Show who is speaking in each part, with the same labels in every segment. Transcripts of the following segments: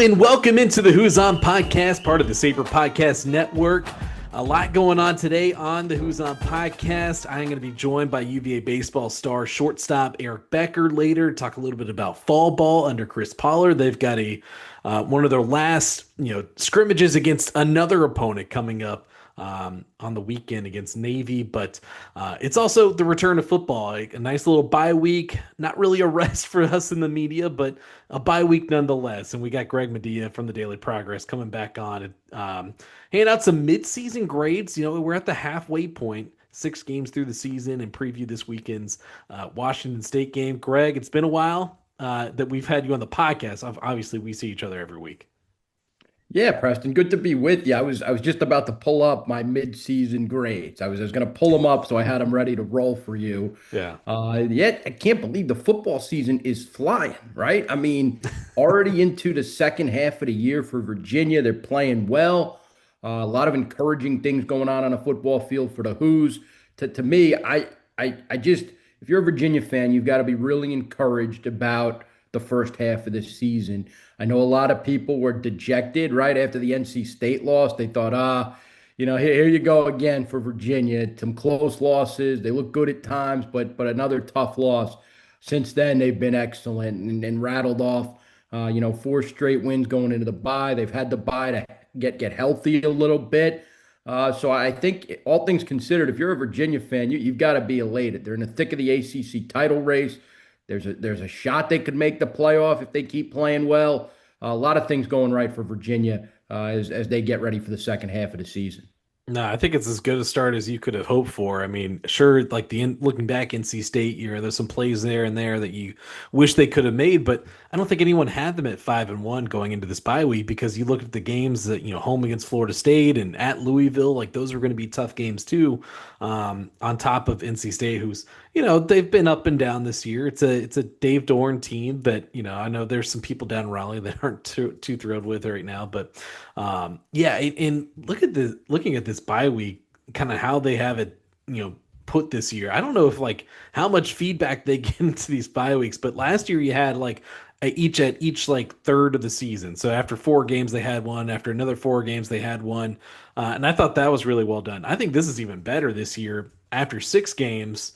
Speaker 1: and welcome into the Who's On podcast, part of the Saber Podcast Network. A lot going on today on the Who's On podcast. I'm going to be joined by UVA baseball star shortstop Eric Becker later. Talk a little bit about fall ball under Chris Pollard. They've got one of their last scrimmages against another opponent coming up on the weekend against Navy, but it's also the return of football, a nice little bye week. Not really a rest for us in the media, but a bye week nonetheless. And we got Greg Madia from the Daily Progress coming back on and hand out some midseason grades. We're at the halfway point, 6 games through the season, and preview this weekend's Washington State game. Greg, it's been a while that we've had you on the podcast. Obviously, we see each other every week.
Speaker 2: Yeah, Preston, good to be with you. I was just about to pull up my mid-season grades. I was going to pull them up, so I had them ready to roll for you.
Speaker 1: Yeah.
Speaker 2: Yet I can't believe the football season is flying, right? I mean, already into the second half of the year for Virginia. They're playing well. A lot of encouraging things going on a football field for the Who's. To me, I just, if you're a Virginia fan, you've got to be really encouraged about the first half of this season. I know a lot of people were dejected right after the NC State loss. They thought, here you go again for Virginia. Some close losses. They look good at times, but another tough loss. Since then, they've been excellent and rattled off, 4 straight wins going into the bye. They've had the bye to get healthy a little bit. So I think all things considered, if you're a Virginia fan, you've got to be elated. They're in the thick of the ACC title race. There's a shot they could make the playoff if they keep playing well. A lot of things going right for Virginia as they get ready for the second half of the season.
Speaker 1: No, I think it's as good a start as you could have hoped for. I mean, sure, like looking back, NC State, there's some plays there and there that you wish they could have made, but I don't think anyone had them at 5-1 going into this bye week, because you look at the games that, home against Florida State and at Louisville, like those are going to be tough games too. On top of NC State, who's, they've been up and down this year. It's a Dave Dorn team that, I know there's some people down in Raleigh that aren't too thrilled with right now, but and looking at this bye week, kind of how they have it, put this year. I don't know if how much feedback they get into these bye weeks, but last year you had each third of the season. So after 4 games they had one. After another 4 games they had one, and I thought that was really well done. I think this is even better this year. After 6 games,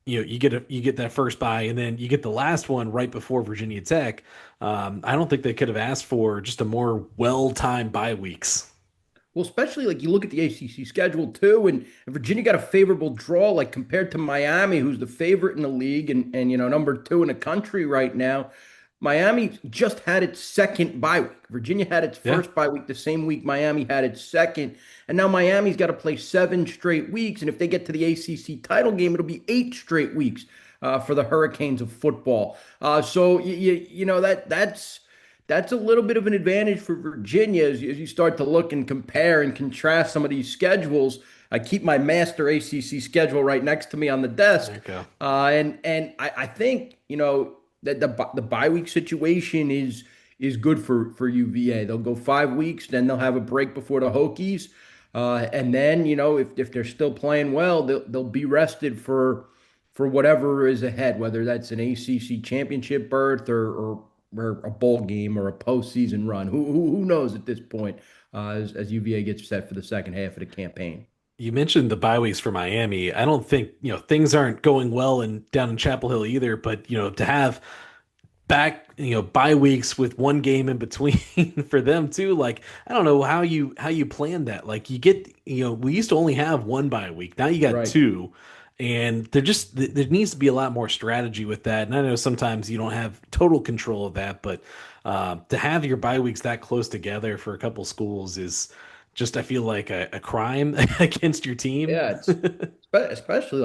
Speaker 1: you get that first bye, and then you get the last one right before Virginia Tech. I don't think they could have asked for just a more well-timed bye weeks.
Speaker 2: Well, especially you look at the ACC schedule too, and Virginia got a favorable draw compared to Miami, who's the favorite in the league and number 2 in the country right now. Miami just had its second bye week. Virginia had its first bye week the same week Miami had its second. And now Miami's got to play 7 straight weeks. And if they get to the ACC title game, it'll be 8 straight weeks for the Hurricanes of football. So, that's a little bit of an advantage for Virginia as you start to look and compare and contrast some of these schedules. I keep my master ACC schedule right next to me on the desk.
Speaker 1: There you go.
Speaker 2: And I think, that the bye week situation is good for UVA. They'll go 5 weeks, then they'll have a break before the Hokies. And then, if they're still playing well, they'll be rested for whatever is ahead, whether that's an ACC championship berth or a bowl game or a postseason run. Who knows at this point as UVA gets set for the second half of the campaign.
Speaker 1: You mentioned the bye weeks for Miami. I don't think, things aren't going well down in Chapel Hill either, but, to have back, bye weeks with 1 game in between for them too. I don't know how you plan that. You get, we used to only have 1 bye week. Now you got
Speaker 2: Right.
Speaker 1: 2. And there needs to be a lot more strategy with that. And I know sometimes you don't have total control of that, but to have your bye weeks that close together for a couple schools is just, I feel like a crime against your team.
Speaker 2: Yeah, it's especially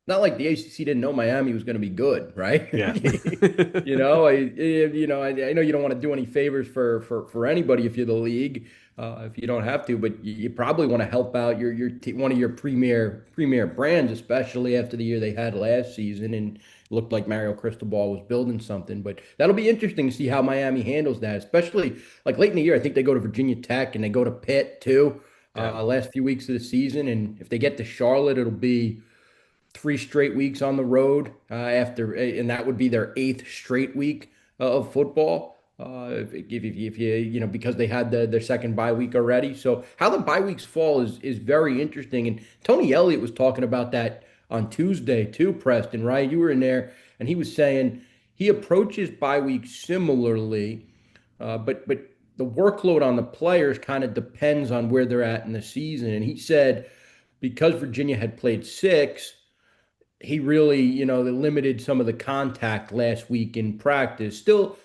Speaker 2: not like the ACC didn't know Miami was going to be good, right?
Speaker 1: Yeah.
Speaker 2: I know you don't want to do any favors for anybody if you're the league, if you don't have to, but you probably want to help out your one of your premier brands, especially after the year they had last season and it looked like Mario Cristobal was building something. But that'll be interesting to see how Miami handles that, especially late in the year. I think they go to Virginia Tech and they go to Pitt too. Last few weeks of the season, and if they get to Charlotte, it'll be 3 straight weeks on the road and that would be their 8th straight week of football. if you know because they had their second bye week already. So how the bye weeks fall is very interesting. And Tony Elliott was talking about that on Tuesday too, Preston, right? You were in there, and he was saying he approaches bye weeks similarly, but the workload on the players kind of depends on where they're at in the season. And he said because Virginia had played six, he really, limited some of the contact last week in practice. Still,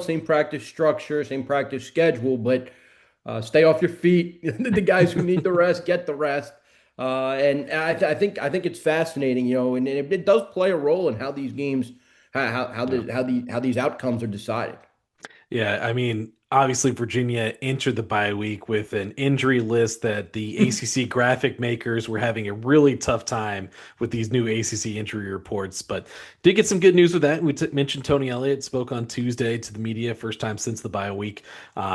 Speaker 2: same practice structure, same practice schedule, but stay off your feet. The guys who need the rest get the rest. And I think it's fascinating, and it does play a role in how these games,
Speaker 1: Yeah.
Speaker 2: how these outcomes are decided.
Speaker 1: Yeah, I mean, obviously Virginia entered the bye week with an injury list that the ACC graphic makers were having a really tough time with these new ACC injury reports, but did get some good news with that. Mentioned Tony Elliott spoke on Tuesday to the media, first time since the bye week.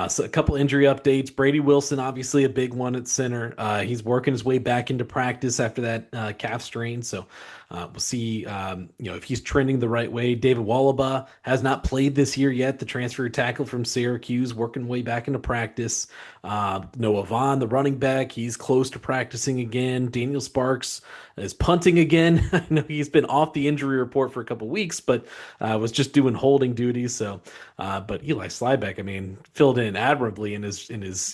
Speaker 1: So a couple injury updates. Brady Wilson, obviously a big one at center. He's working his way back into practice after that calf strain, so we'll see, if he's trending the right way. David Wallaba has not played this year yet. The transfer tackle from Syracuse, working way back into practice. Noah Vaughn, the running back, he's close to practicing again. Daniel Sparks is punting again. I know he's been off the injury report for a couple weeks, but was just doing holding duties. So, but Eli Slybeck, I mean, filled in admirably in his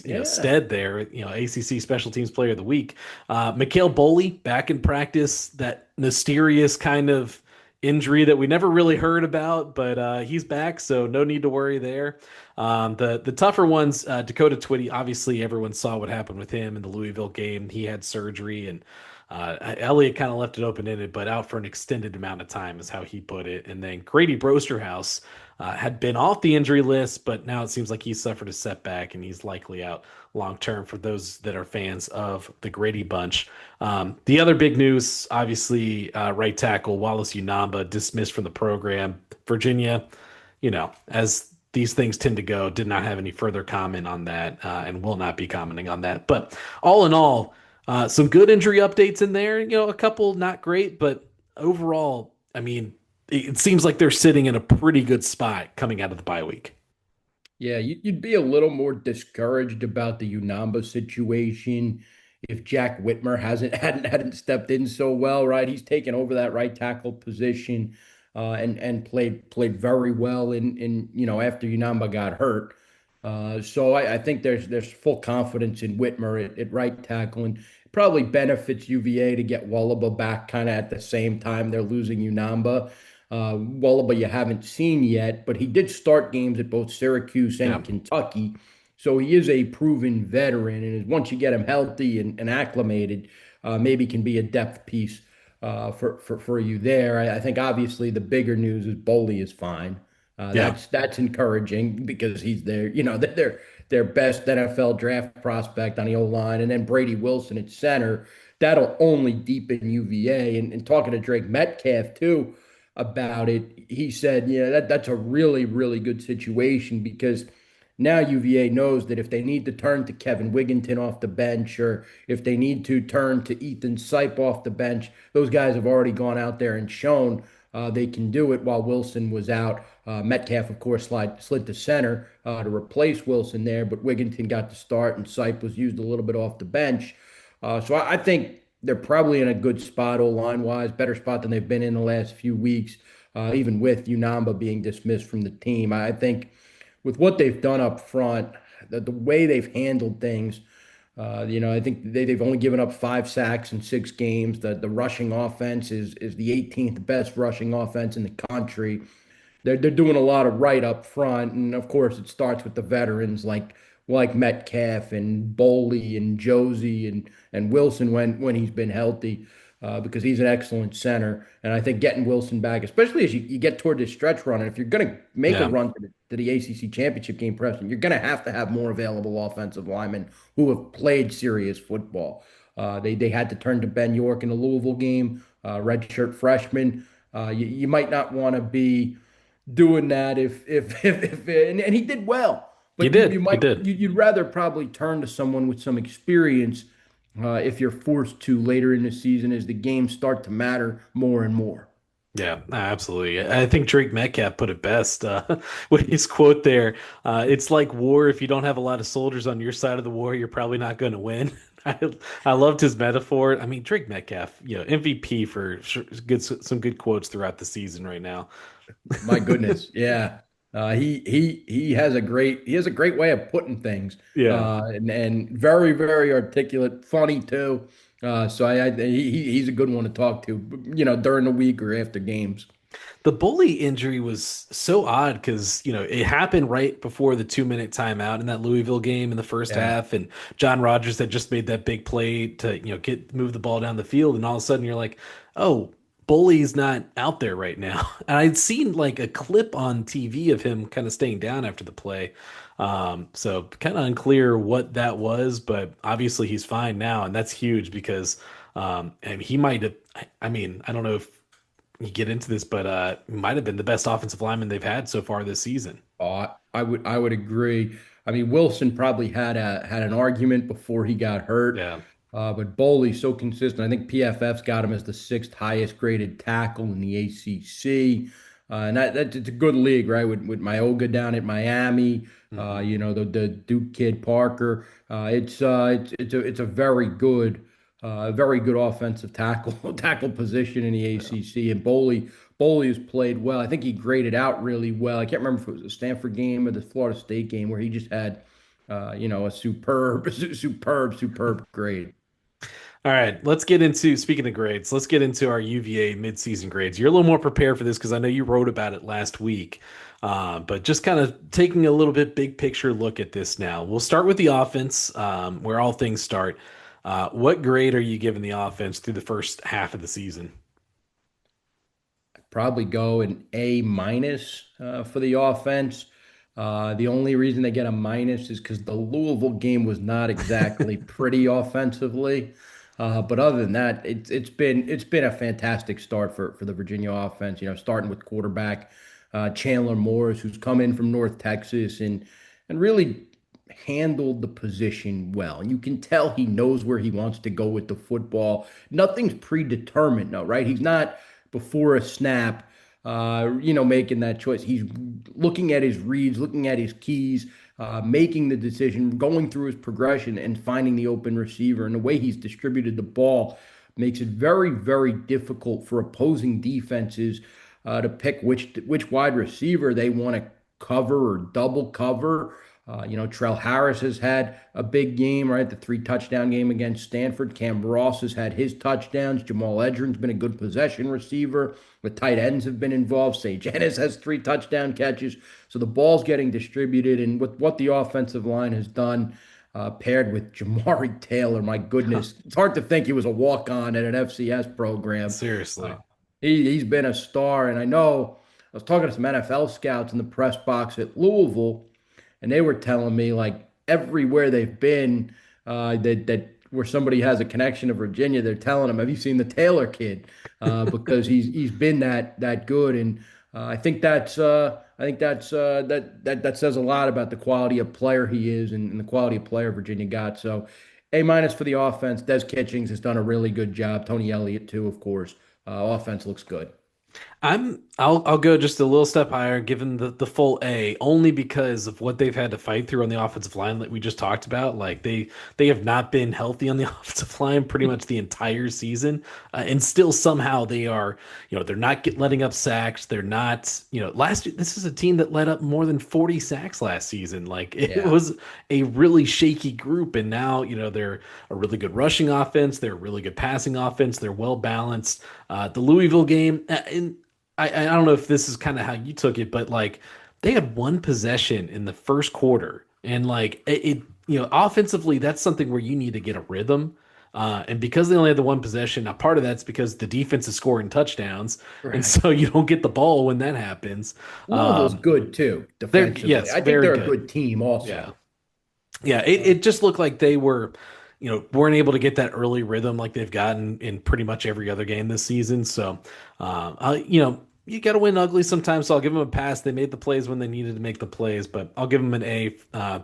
Speaker 2: Yeah.
Speaker 1: stead there. ACC Special Teams Player of the Week. Mikhail Boley back in practice. That mysterious kind of injury that we never really heard about, but he's back, so no need to worry there. The tougher ones, Dakota Twitty. Obviously, everyone saw what happened with him in the Louisville game. He had surgery, and Elliott kind of left it open ended, but out for an extended amount of time is how he put it. And then Grady Brosterhouse had been off the injury list, but now it seems like he's suffered a setback and he's likely out long term for those that are fans of the Grady bunch. The other big news, obviously, right tackle Wallace Unamba dismissed from the program. Virginia, as these things tend to go, did not have any further comment on that and will not be commenting on that. But all in all, some good injury updates in there. A couple not great, but overall, I mean, it seems like they're sitting in a pretty good spot coming out of the bye week.
Speaker 2: Yeah, you'd be a little more discouraged about the Unamba situation if Jack Whitmer hasn't hadn't stepped in so well, right? He's taken over that right tackle position and played very well in after Unamba got hurt. So I think there's full confidence in Whitmer at right tackle, and it probably benefits UVA to get Wallaba back kind of at the same time they're losing Unamba. Wallaba you haven't seen yet, but he did start games at both Syracuse
Speaker 1: Yeah.
Speaker 2: and Kentucky. So he is a proven veteran, and once you get him healthy and acclimated, maybe can be a depth piece for you there. I think obviously the bigger news is Boley is fine.
Speaker 1: Yeah.
Speaker 2: That's encouraging because he's their their best NFL draft prospect on the O line, and then Brady Wilson at center. That'll only deepen UVA. And talking to Drake Metcalf too about it, he said, yeah, that's a really, really good situation because now UVA knows that if they need to turn to Kevin Wigginton off the bench or if they need to turn to Ethan Sipe off the bench, those guys have already gone out there and shown they can do it while Wilson was out. Metcalf, of course, slid to center to replace Wilson there, but Wigginton got to start and Sipe was used a little bit off the bench. So I think they're probably in a good spot O-line wise, better spot than they've been in the last few weeks, even with Unamba being dismissed from the team. I think with what they've done up front, the way they've handled things, I think they've only given up 5 sacks in 6 games. The rushing offense is the 18th best rushing offense in the country. They're doing a lot of right up front, and of course it starts with the veterans like Metcalf and Boley and Josie and Wilson when he's been healthy, because he's an excellent center. And I think getting Wilson back, especially as you get toward this stretch run, and if you're going to make a
Speaker 1: Yeah.
Speaker 2: run to the ACC championship game, Preston, you're going to have more available offensive linemen who have played serious football. They had to turn to Ben York in the Louisville game, redshirt freshman. You might not want to be doing that if and he did well,
Speaker 1: He
Speaker 2: but you
Speaker 1: did. He
Speaker 2: might
Speaker 1: did.
Speaker 2: you'd rather probably turn to someone with some experience if you're forced to later in the season as the games start to matter more and more.
Speaker 1: Yeah, absolutely. I think Drake Metcalf put it best with his quote there. It's like war. If you don't have a lot of soldiers on your side of the war, you're probably not going to win. I, I loved his metaphor. I mean, Drake Metcalf, MVP for sure, some good quotes throughout the season right now.
Speaker 2: My goodness, yeah. He has a great way of putting things,
Speaker 1: Yeah.
Speaker 2: and very very articulate, funny too. He's a good one to talk to, during the week or after games.
Speaker 1: The bully injury was so odd because, it happened right before the 2-minute timeout in that Louisville game in the first
Speaker 2: Yeah.
Speaker 1: half. And John Rogers had just made that big play to, move the ball down the field. And all of a sudden you're like, oh, Bully's not out there right now. And I'd seen like a clip on TV of him kind of staying down after the play. So kind of unclear what that was, but obviously he's fine now. And that's huge because, and he might have, I mean, I don't know if you get into this, but might have been the best offensive lineman they've had so far this season.
Speaker 2: I would agree. I mean, Wilson probably had an argument before he got hurt,
Speaker 1: Yeah.
Speaker 2: but Boley's so consistent. I think PFF's got him as the sixth highest graded tackle in the ACC, and that's it's a good league, right? With Myoga down at Miami,
Speaker 1: Hmm.
Speaker 2: the Duke kid Parker. It's a very good offensive tackle tackle position in the
Speaker 1: Yeah.
Speaker 2: ACC, and Boley has played well. I think he graded out really well. I can't remember if it was a Stanford game or the Florida State game where he just had, a superb grade.
Speaker 1: All right, let's get into speaking of grades. Let's get into our UVA midseason grades. You're a little more prepared for this because I know you wrote about it last week. But just kind of taking a little bit big picture look at this now. We'll start with the offense, where all things start. What grade are you giving the offense through the first half of the season?
Speaker 2: Probably go an A minus for the offense. The only reason they get a minus is because the Louisville game was not exactly pretty offensively. But other than that, it's been a fantastic start for the Virginia offense. Starting with quarterback Chandler Morris, who's come in from North Texas and really handled the position well. And you can tell he knows where he wants to go with the football. Nothing's predetermined, no, right? He's not before a snap, making that choice. He's looking at his reads, looking at his keys, making the decision, going through his progression, and finding the open receiver. And the way he's distributed the ball makes it very, very difficult for opposing defenses to pick which wide receiver they want to cover or double cover. Trell Harris has had a big game, right? The three touchdown game against Stanford. Cam Ross has had his touchdowns. Jamal Edgerton's been a good possession receiver. The tight ends have been involved. Sage Ennis has three touchdown catches. So the ball's getting distributed. And with what the offensive line has done, paired with Jamari Taylor, my goodness, it's hard to think he was a walk on at an FCS program. Uh,
Speaker 1: Seriously.
Speaker 2: he's been a star. And I know I was talking to some NFL scouts in the press box at Louisville, and they were telling me like everywhere they've been, that where somebody has a connection to Virginia, they're telling them, "Have you seen the Taylor kid?" Because he's been that good, and that says a lot about the quality of player he is and the quality of player Virginia got. So, A minus for the offense. Des Kitchings has done a really good job. Tony Elliott too, of course. Offense looks good.
Speaker 1: I'll go just a little step higher, given the full A, only because of what they've had to fight through on the offensive line that we just talked about. Like they have not been healthy on the offensive line pretty much the entire season, and still somehow they are, they're not letting up sacks. They're not, last year this is a team that let up more than 40 sacks last season. Like it
Speaker 2: Yeah.
Speaker 1: was a really shaky group, and now they're a really good rushing offense. They're a really good passing offense. They're well balanced. The Louisville game, and I don't know if this is kind of how you took it, but like they had one possession in the first quarter, and like offensively, that's something where you need to get a rhythm. And because they only had the one possession, now part of that's because the defense is scoring touchdowns, and
Speaker 2: Right.
Speaker 1: so you don't get the ball when that happens.
Speaker 2: Louisville's
Speaker 1: Um,
Speaker 2: good too,
Speaker 1: they're
Speaker 2: defensively.
Speaker 1: yes,
Speaker 2: I think
Speaker 1: very
Speaker 2: they're a
Speaker 1: good.
Speaker 2: good team
Speaker 1: Yeah.
Speaker 2: also.
Speaker 1: Yeah, it just looked like they were, weren't able to get that early rhythm like they've gotten in pretty much every other game this season. So, you got to win ugly sometimes, so I'll give them a pass. They made the plays when they needed to make the plays, but I'll give them an A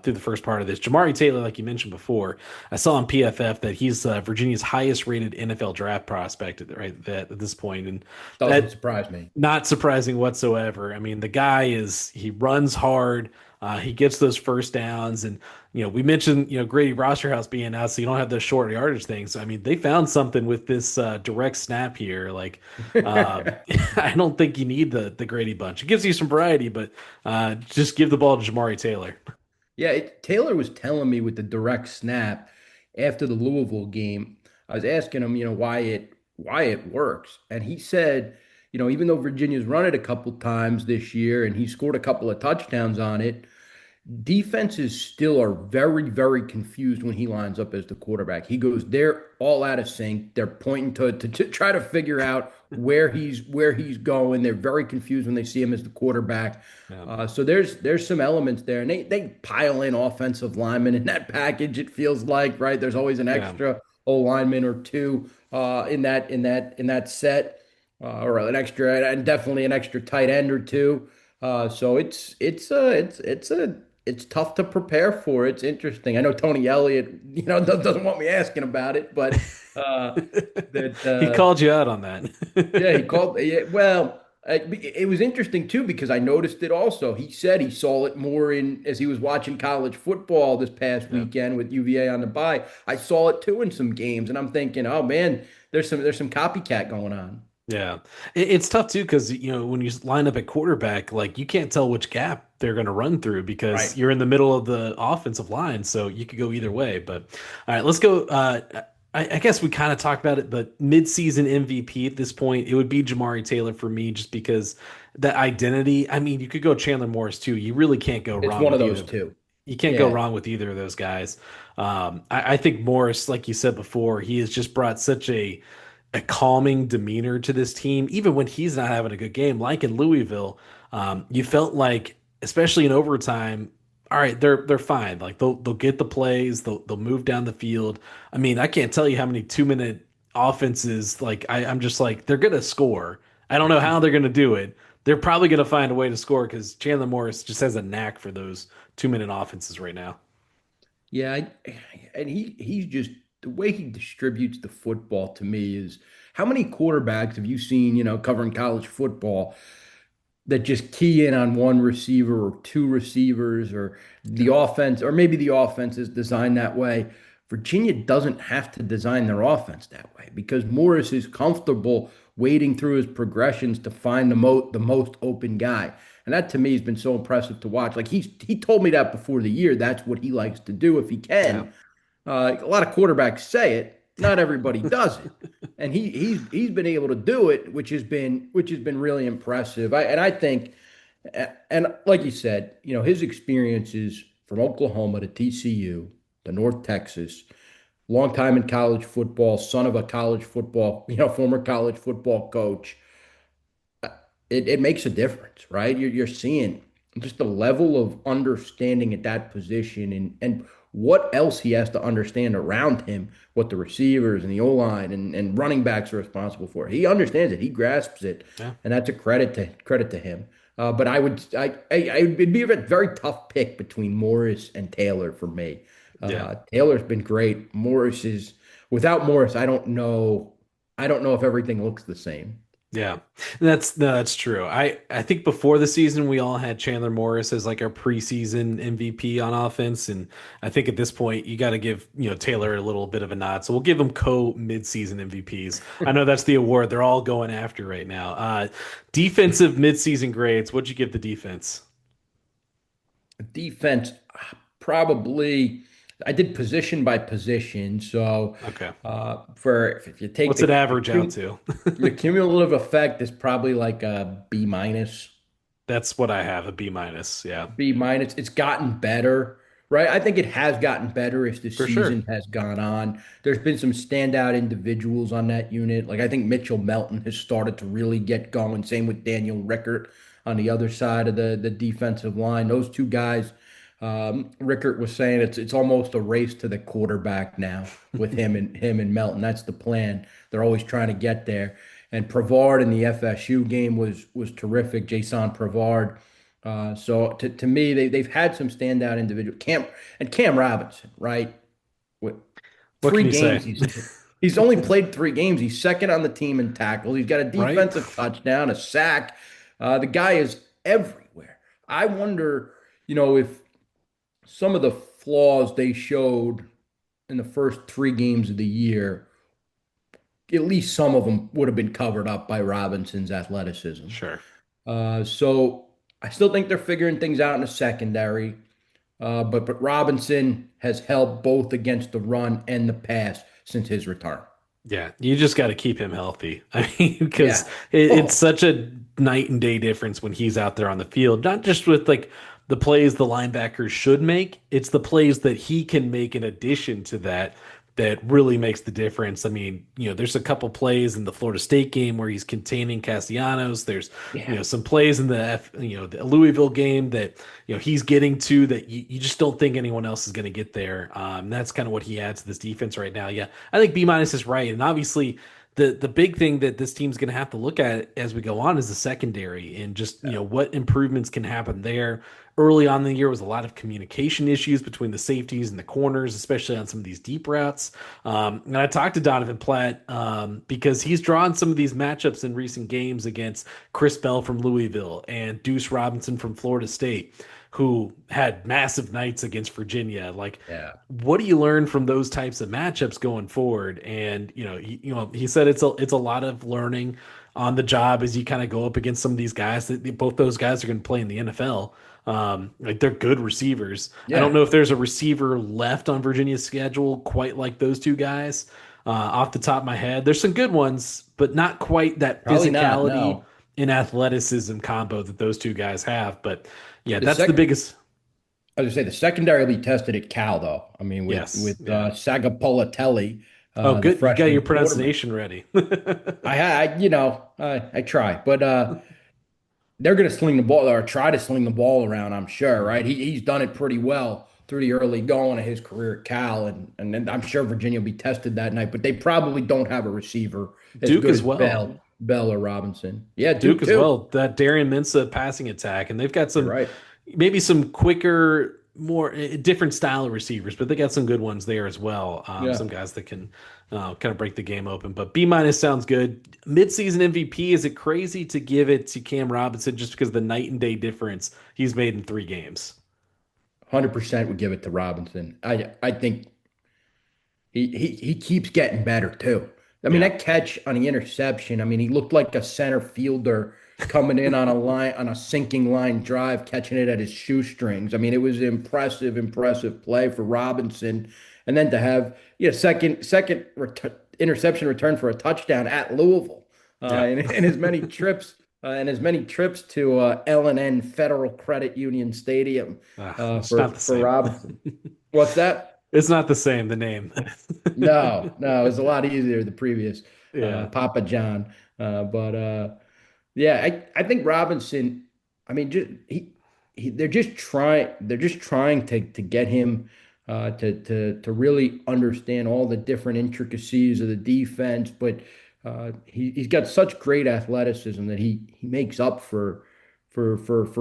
Speaker 1: through the first part of this. Jamari Taylor, like you mentioned before, I saw on PFF that he's Virginia's highest rated NFL draft prospect at this point, and
Speaker 2: Doesn't
Speaker 1: that
Speaker 2: surprise me.
Speaker 1: not surprising whatsoever. I mean, the guy he runs hard. He gets those first downs, and we mentioned Grady Rosterhouse being out, so you don't have those short yardage things. I mean, they found something with this direct snap here. Like, I don't think you need the Grady bunch. It gives you some variety, but just give the ball to Jamari Taylor.
Speaker 2: Yeah, Taylor was telling me with the direct snap after the Louisville game. I was asking him, why it works, and he said, even though Virginia's run it a couple times this year and he scored a couple of touchdowns on it, defenses still are very, very confused when he lines up as the quarterback. He goes, they're all out of sync. They're pointing to try to figure out where he's going. They're very confused when they see him as the quarterback.
Speaker 1: Yeah.
Speaker 2: So there's some elements there, and they pile in offensive linemen in that package. It feels like, right. There's always an
Speaker 1: Yeah.
Speaker 2: extra O lineman or two in that set, or an extra, and definitely an extra tight end or two. So it's tough to prepare for. It's interesting. I know Tony Elliott, doesn't want me asking about it, but that
Speaker 1: He called you out on that.
Speaker 2: yeah, he called. Yeah, well, it was interesting too because I noticed it also. He said he saw it more in as he was watching college football this past
Speaker 1: Yeah.
Speaker 2: weekend with UVA on the bye. I saw it too in some games, and I'm thinking, oh man, there's some copycat going on.
Speaker 1: Yeah. It's tough too because when you line up at quarterback, like you can't tell which gap they're going to run through because
Speaker 2: Right.
Speaker 1: you're in the middle of the offensive line, so you could go either way. But all right, let's go. I guess we kind of talked about it, but mid-season MVP at this point, it would be Jamari Taylor for me, just because that identity. I mean, you could go Chandler Morris too. You really can't go
Speaker 2: It's
Speaker 1: wrong
Speaker 2: one of
Speaker 1: with
Speaker 2: those
Speaker 1: either.
Speaker 2: two.
Speaker 1: You can't go
Speaker 2: Yeah.
Speaker 1: wrong with either of those guys. I think Morris, like you said before, he has just brought such a calming demeanor to this team, even when he's not having a good game, like in Louisville. You felt like, especially in overtime, all right, they're fine. Like they'll get the plays, they'll move down the field. I mean, I can't tell you how many 2 minute offenses. Like I'm just like they're gonna score. I don't know how they're gonna do it. They're probably gonna find a way to score because Chandler Morris just has a knack for those 2 minute offenses right now.
Speaker 2: Yeah, and he's just the way he distributes the football to me is how many quarterbacks have you seen, covering college football that just key in on one receiver or two receivers or the offense, or maybe the offense is designed that way. Virginia doesn't have to design their offense that way because Morris is comfortable wading through his progressions to find the most open guy. And that to me has been so impressive to watch. Like he told me that before the year, that's what he likes to do if he
Speaker 1: Yeah.
Speaker 2: can. A lot of quarterbacks say it, not everybody does it, and he's been able to do it, which has been really impressive. I think, and like you said, his experiences from Oklahoma to TCU to North Texas, long time in college football, son of a college football, former college football coach. It makes a difference, right? You're seeing just the level of understanding at that position and what else he has to understand around him, what the receivers and the O-line and running backs are responsible for. He understands it, he grasps it,
Speaker 1: Yeah.
Speaker 2: and that's a credit to him. But it'd be a very tough pick between Morris and Taylor for me.
Speaker 1: Yeah.
Speaker 2: Taylor's been great. Without Morris, I don't know. I don't know if everything looks the same.
Speaker 1: Yeah, that's no, that's true. I think before the season we all had Chandler Morris as like our preseason MVP on offense, and I think at this point you got to give Taylor a little bit of a nod. So we'll give him co midseason MVPs. I know that's the award they're all going after right now. Defensive midseason grades. What'd you give the defense?
Speaker 2: Defense, probably. I did position by position. So,
Speaker 1: Okay,
Speaker 2: if you take
Speaker 1: what's
Speaker 2: the
Speaker 1: it average out to?
Speaker 2: the cumulative effect is probably like a B minus.
Speaker 1: That's what I have, a B minus. Yeah,
Speaker 2: B minus. It's gotten better, right? I think it has gotten better as the
Speaker 1: for sure.
Speaker 2: season has gone on. There's been some standout individuals on that unit. Like I think Mitchell Melton has started to really get going. Same with Daniel Rickert on the other side of the defensive line. Those two guys. Rickert was saying it's almost a race to the quarterback now with him and Melton. That's the plan. They're always trying to get there. And Prevard in the FSU game was terrific. Jason Prevard. So to me, they've had some standout individual. Cam Robinson, right? With
Speaker 1: What
Speaker 2: three
Speaker 1: can you say?
Speaker 2: games, he's only played 3 games. He's second on the team in tackles. He's got a
Speaker 1: Right?
Speaker 2: defensive touchdown, a sack. The guy is everywhere. I wonder, if some of the flaws they showed in the first 3 games of the year, at least some of them would have been covered up by Robinson's athleticism.
Speaker 1: Sure.
Speaker 2: So I still think they're figuring things out in the secondary. But Robinson has helped both against the run and the pass since his return.
Speaker 1: Yeah, you just got to keep him healthy. I mean, because
Speaker 2: Yeah.
Speaker 1: it's
Speaker 2: Oh,
Speaker 1: such a night and day difference when he's out there on the field, not just with like the plays the linebackers should make, it's the plays that he can make in addition to that that really makes the difference. I mean, there's a couple plays in the Florida State game where he's containing Castellanos. There's,
Speaker 2: yeah.
Speaker 1: some plays in the Louisville game that, he's getting to that you just don't think anyone else is going to get there. That's kind of what he adds to this defense right now. Yeah, I think B minus is right. And obviously, the big thing that this team's going to have to look at as we go on is the secondary and just what improvements can happen there. Early on in the year was a lot of communication issues between the safeties and the corners, especially on some of these deep routes. And I talked to Donovan Platt because he's drawn some of these matchups in recent games against Chris Bell from Louisville and Deuce Robinson from Florida State, who had massive nights against Virginia. Like,
Speaker 2: Yeah.
Speaker 1: what do you learn from those types of matchups going forward? And he said it's a lot of learning on the job as you kind of go up against some of these guys that both those guys are going to play in the NFL. Like they're good receivers. I don't
Speaker 2: Yeah.
Speaker 1: know if there's a receiver left on Virginia's schedule quite like those two guys. Off the top of my head, there's some good ones, but not quite that
Speaker 2: Probably not.
Speaker 1: physicality
Speaker 2: No.
Speaker 1: and athleticism combo that those two guys have. But yeah,
Speaker 2: The
Speaker 1: that's the
Speaker 2: second,
Speaker 1: biggest.
Speaker 2: I was gonna say the secondary will be tested at Cal though. I mean, with
Speaker 1: Yes, yeah.
Speaker 2: Sagapolatelli,
Speaker 1: Oh,
Speaker 2: the
Speaker 1: good. You got your
Speaker 2: freshman quarterback.
Speaker 1: pronunciation ready.
Speaker 2: I try, but they're going to sling the ball or try to sling the ball around, I'm sure, right? He's done it pretty well through the early going of his career at Cal, and then I'm sure Virginia will be tested that night, but they probably don't have a receiver as
Speaker 1: Duke
Speaker 2: good
Speaker 1: as
Speaker 2: as
Speaker 1: well.
Speaker 2: Bell or Robinson. Yeah,
Speaker 1: Duke
Speaker 2: Duke
Speaker 1: as
Speaker 2: too.
Speaker 1: well. That Darian Minsa passing attack, and they've got
Speaker 2: You're
Speaker 1: some
Speaker 2: right.
Speaker 1: maybe some quicker, more different style of receivers, but they got some good ones there as well.
Speaker 2: Yeah.
Speaker 1: Some guys that can kind of break the game open. But B minus sounds good. Midseason MVP. Is it crazy to give it to Cam Robinson just because of the night and day difference he's made in 3 games?
Speaker 2: 100% would give it to Robinson. I think he keeps getting better too. I mean,
Speaker 1: Yeah,
Speaker 2: that catch on the interception, I mean, he looked like a center fielder coming in on a sinking line drive, catching it at his shoestrings. I mean, it was impressive play for Robinson. And then to have second interception return for a touchdown at Louisville,
Speaker 1: yeah.
Speaker 2: and as many trips to L&N Federal Credit Union Stadium
Speaker 1: It's not the
Speaker 2: for
Speaker 1: same.
Speaker 2: Robinson. What's that?
Speaker 1: It's not the same. The name.
Speaker 2: No, it was a lot easier the previous
Speaker 1: Yeah.
Speaker 2: Papa John. But yeah, I think Robinson. I mean, just they're just trying to get him to really understand all the different intricacies of the defense. But he's got such great athleticism that he makes up for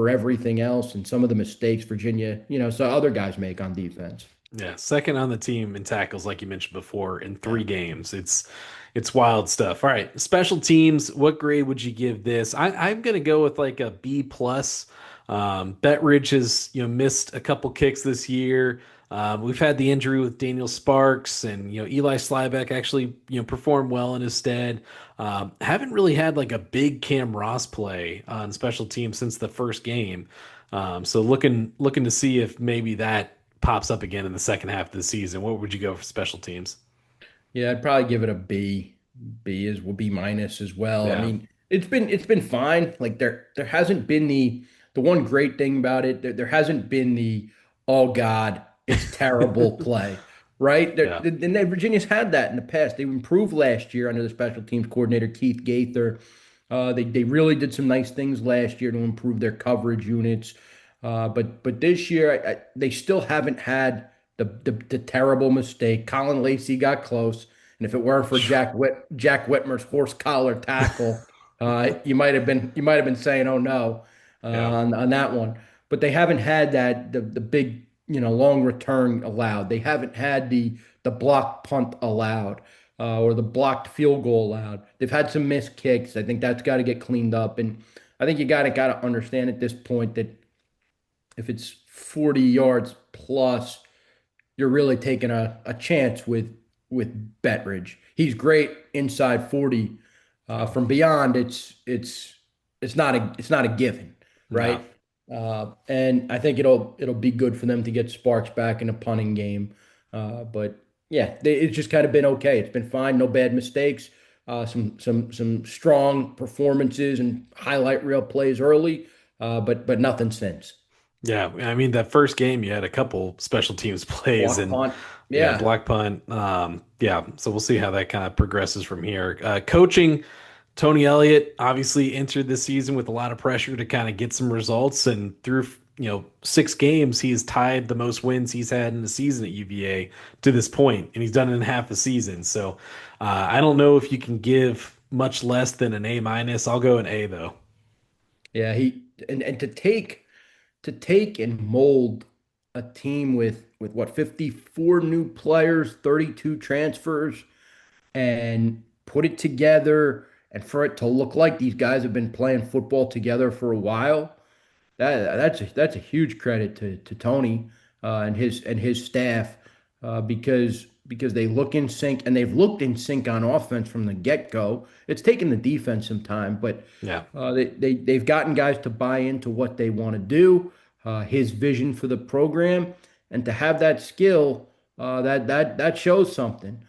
Speaker 2: everything else and some of the mistakes Virginia, so other guys make on defense.
Speaker 1: Yeah, second on the team in tackles, like you mentioned before, in
Speaker 2: Yeah.
Speaker 1: 3 games. It's wild stuff. All right, special teams. What grade would you give this? I'm gonna go with like a B plus. Betridge has missed a couple kicks this year. We've had the injury with Daniel Sparks, and Eli Slybeck actually performed well in his stead. Haven't really had like a big Cam Ross play on special teams since the first game. So looking to see if maybe that pops up again in the second half of the season. What would you go for special teams?
Speaker 2: Yeah, I'd probably give it a B. B minus as well. I
Speaker 1: Yeah.
Speaker 2: mean, it's been fine. Like there hasn't been the one great thing about it. There hasn't been the oh God, it's terrible play. Right?
Speaker 1: Yeah.
Speaker 2: And then Virginia's had that in the past. They improved last year under the special teams coordinator Keith Gaither. They really did some nice things last year to improve their coverage units. But this year they still haven't had the terrible mistake. Colin Lacey got close, And if it weren't for Jack Whitmer's horse collar tackle, you might have been saying, "Oh no,"
Speaker 1: Yeah.
Speaker 2: on that one. But they haven't had that the big long return allowed. They haven't had the block punt allowed or the blocked field goal allowed. They've had some missed kicks. I think that's got to get cleaned up. And I think you got to understand at this point that if it's 40 yards plus, you're really taking a chance with Bettridge. He's great inside 40. From beyond, it's not a given,
Speaker 1: No.
Speaker 2: right? And I think it'll be good for them to get Sparks back in a punting game. But yeah, it's just kind of been okay. It's been fine, no bad mistakes. Some strong performances and highlight reel plays early, but nothing since.
Speaker 1: Yeah, I mean that first game you had a couple special teams plays
Speaker 2: Block
Speaker 1: and
Speaker 2: punt,
Speaker 1: yeah,
Speaker 2: yeah.
Speaker 1: block punt. Yeah, so we'll see how that kind of progresses from here. Coaching, Tony Elliott obviously entered this season with a lot of pressure to kind of get some results, and through 6 games, he's tied the most wins he's had in the season at UVA to this point, and he's done it in half a season. So I don't know if you can give much less than an A minus. I'll go an A though.
Speaker 2: Yeah, and to take and mold a team with what 54 new players, 32 transfers, and put it together and for it to look like these guys have been playing football together for a while. That's a huge credit to Tony and his staff because they look in sync and they've looked in sync on offense from the get-go. It's taken the defense some time, but
Speaker 1: Yeah.
Speaker 2: they've gotten guys to buy into what they want to do, his vision for the program, and to have that skill that shows something.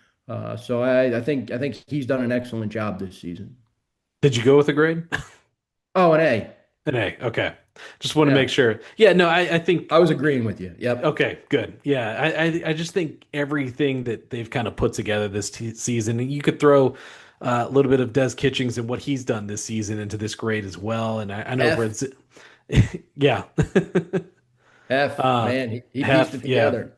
Speaker 2: So I think he's done an excellent job this season.
Speaker 1: Did you go with a grade?
Speaker 2: Oh, and A,
Speaker 1: An A. Okay. Just want to make
Speaker 2: yeah,
Speaker 1: sure. Yeah, no, I think
Speaker 2: I was agreeing with you. Yep.
Speaker 1: okay, good. Yeah, I just think everything that they've kind of put together this season, and you could throw a little bit of Des Kitchings and what he's done this season into this grade as well. And I know
Speaker 2: F,
Speaker 1: Red's, yeah,
Speaker 2: F,
Speaker 1: uh,
Speaker 2: man, he pieced it
Speaker 1: half, yeah.
Speaker 2: together.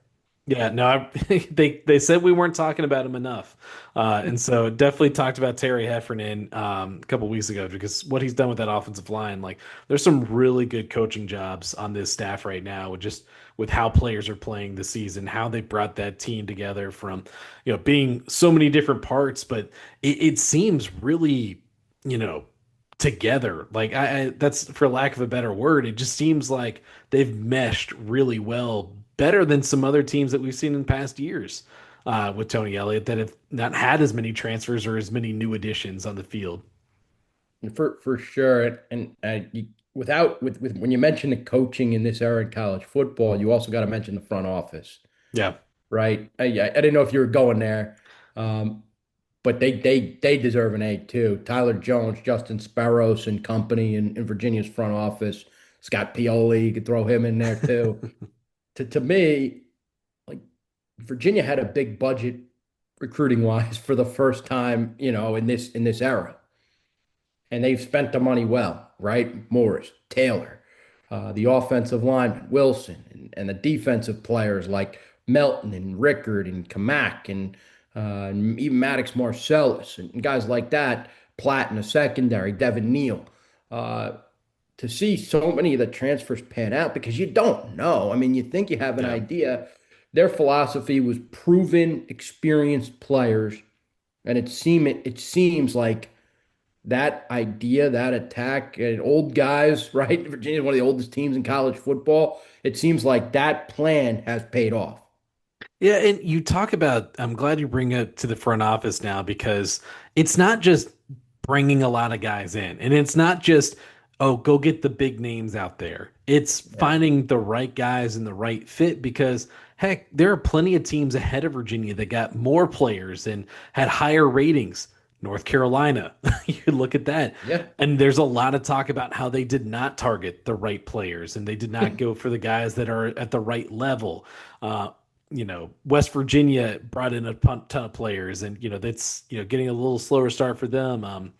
Speaker 1: Yeah, no, they said we weren't talking about him enough, and so definitely talked about Terry Heffernan a couple weeks ago because what he's done with that offensive line, like there's some really good coaching jobs on this staff right now, with how players are playing this season, how they brought that team together from being so many different parts, but it seems really you know together. Like that's for lack of a better word, it just seems like they've meshed really well, better than some other teams that we've seen in past years with Tony Elliott that have not had as many transfers or as many new additions on the field.
Speaker 2: And for sure. And when you mention the coaching in this era in college football, you also got to mention the front office,
Speaker 1: Yeah.
Speaker 2: right? I didn't know if you were going there, um, but they deserve an A too. Tyler Jones, Justin Sparrows and company in Virginia's front office. Scott Pioli, you could throw him in there too. To me, like Virginia had a big budget recruiting wise for the first time, in this era. And they've spent the money well, right? Morris, Taylor, the offensive lineman, Wilson, and the defensive players like Melton and Rickard and Kamak and even Maddox Marcellus and guys like that, Platt in the secondary, Devin Neal. Uh, to see so many of the transfers pan out because you don't know. I mean, you think you have an
Speaker 1: Yeah.
Speaker 2: idea. Their philosophy was proven, experienced players, and it seems like that idea, that attack, and old guys, right? Virginia is one of the oldest teams in college football. It seems like that plan has paid off.
Speaker 1: Yeah, and you talk about, I'm glad you bring it to the front office now because it's not just bringing a lot of guys in, and it's not just, oh, go get the big names out there. It's
Speaker 2: Yeah.
Speaker 1: finding the right guys and the right fit because, heck, there are plenty of teams ahead of Virginia that got more players and had higher ratings. North Carolina, you look at that.
Speaker 2: Yeah.
Speaker 1: And there's a lot of talk about how they did not target the right players and they did not go for the guys that are at the right level. Uh, West Virginia brought in a ton of players, and that's getting a little slower start for them.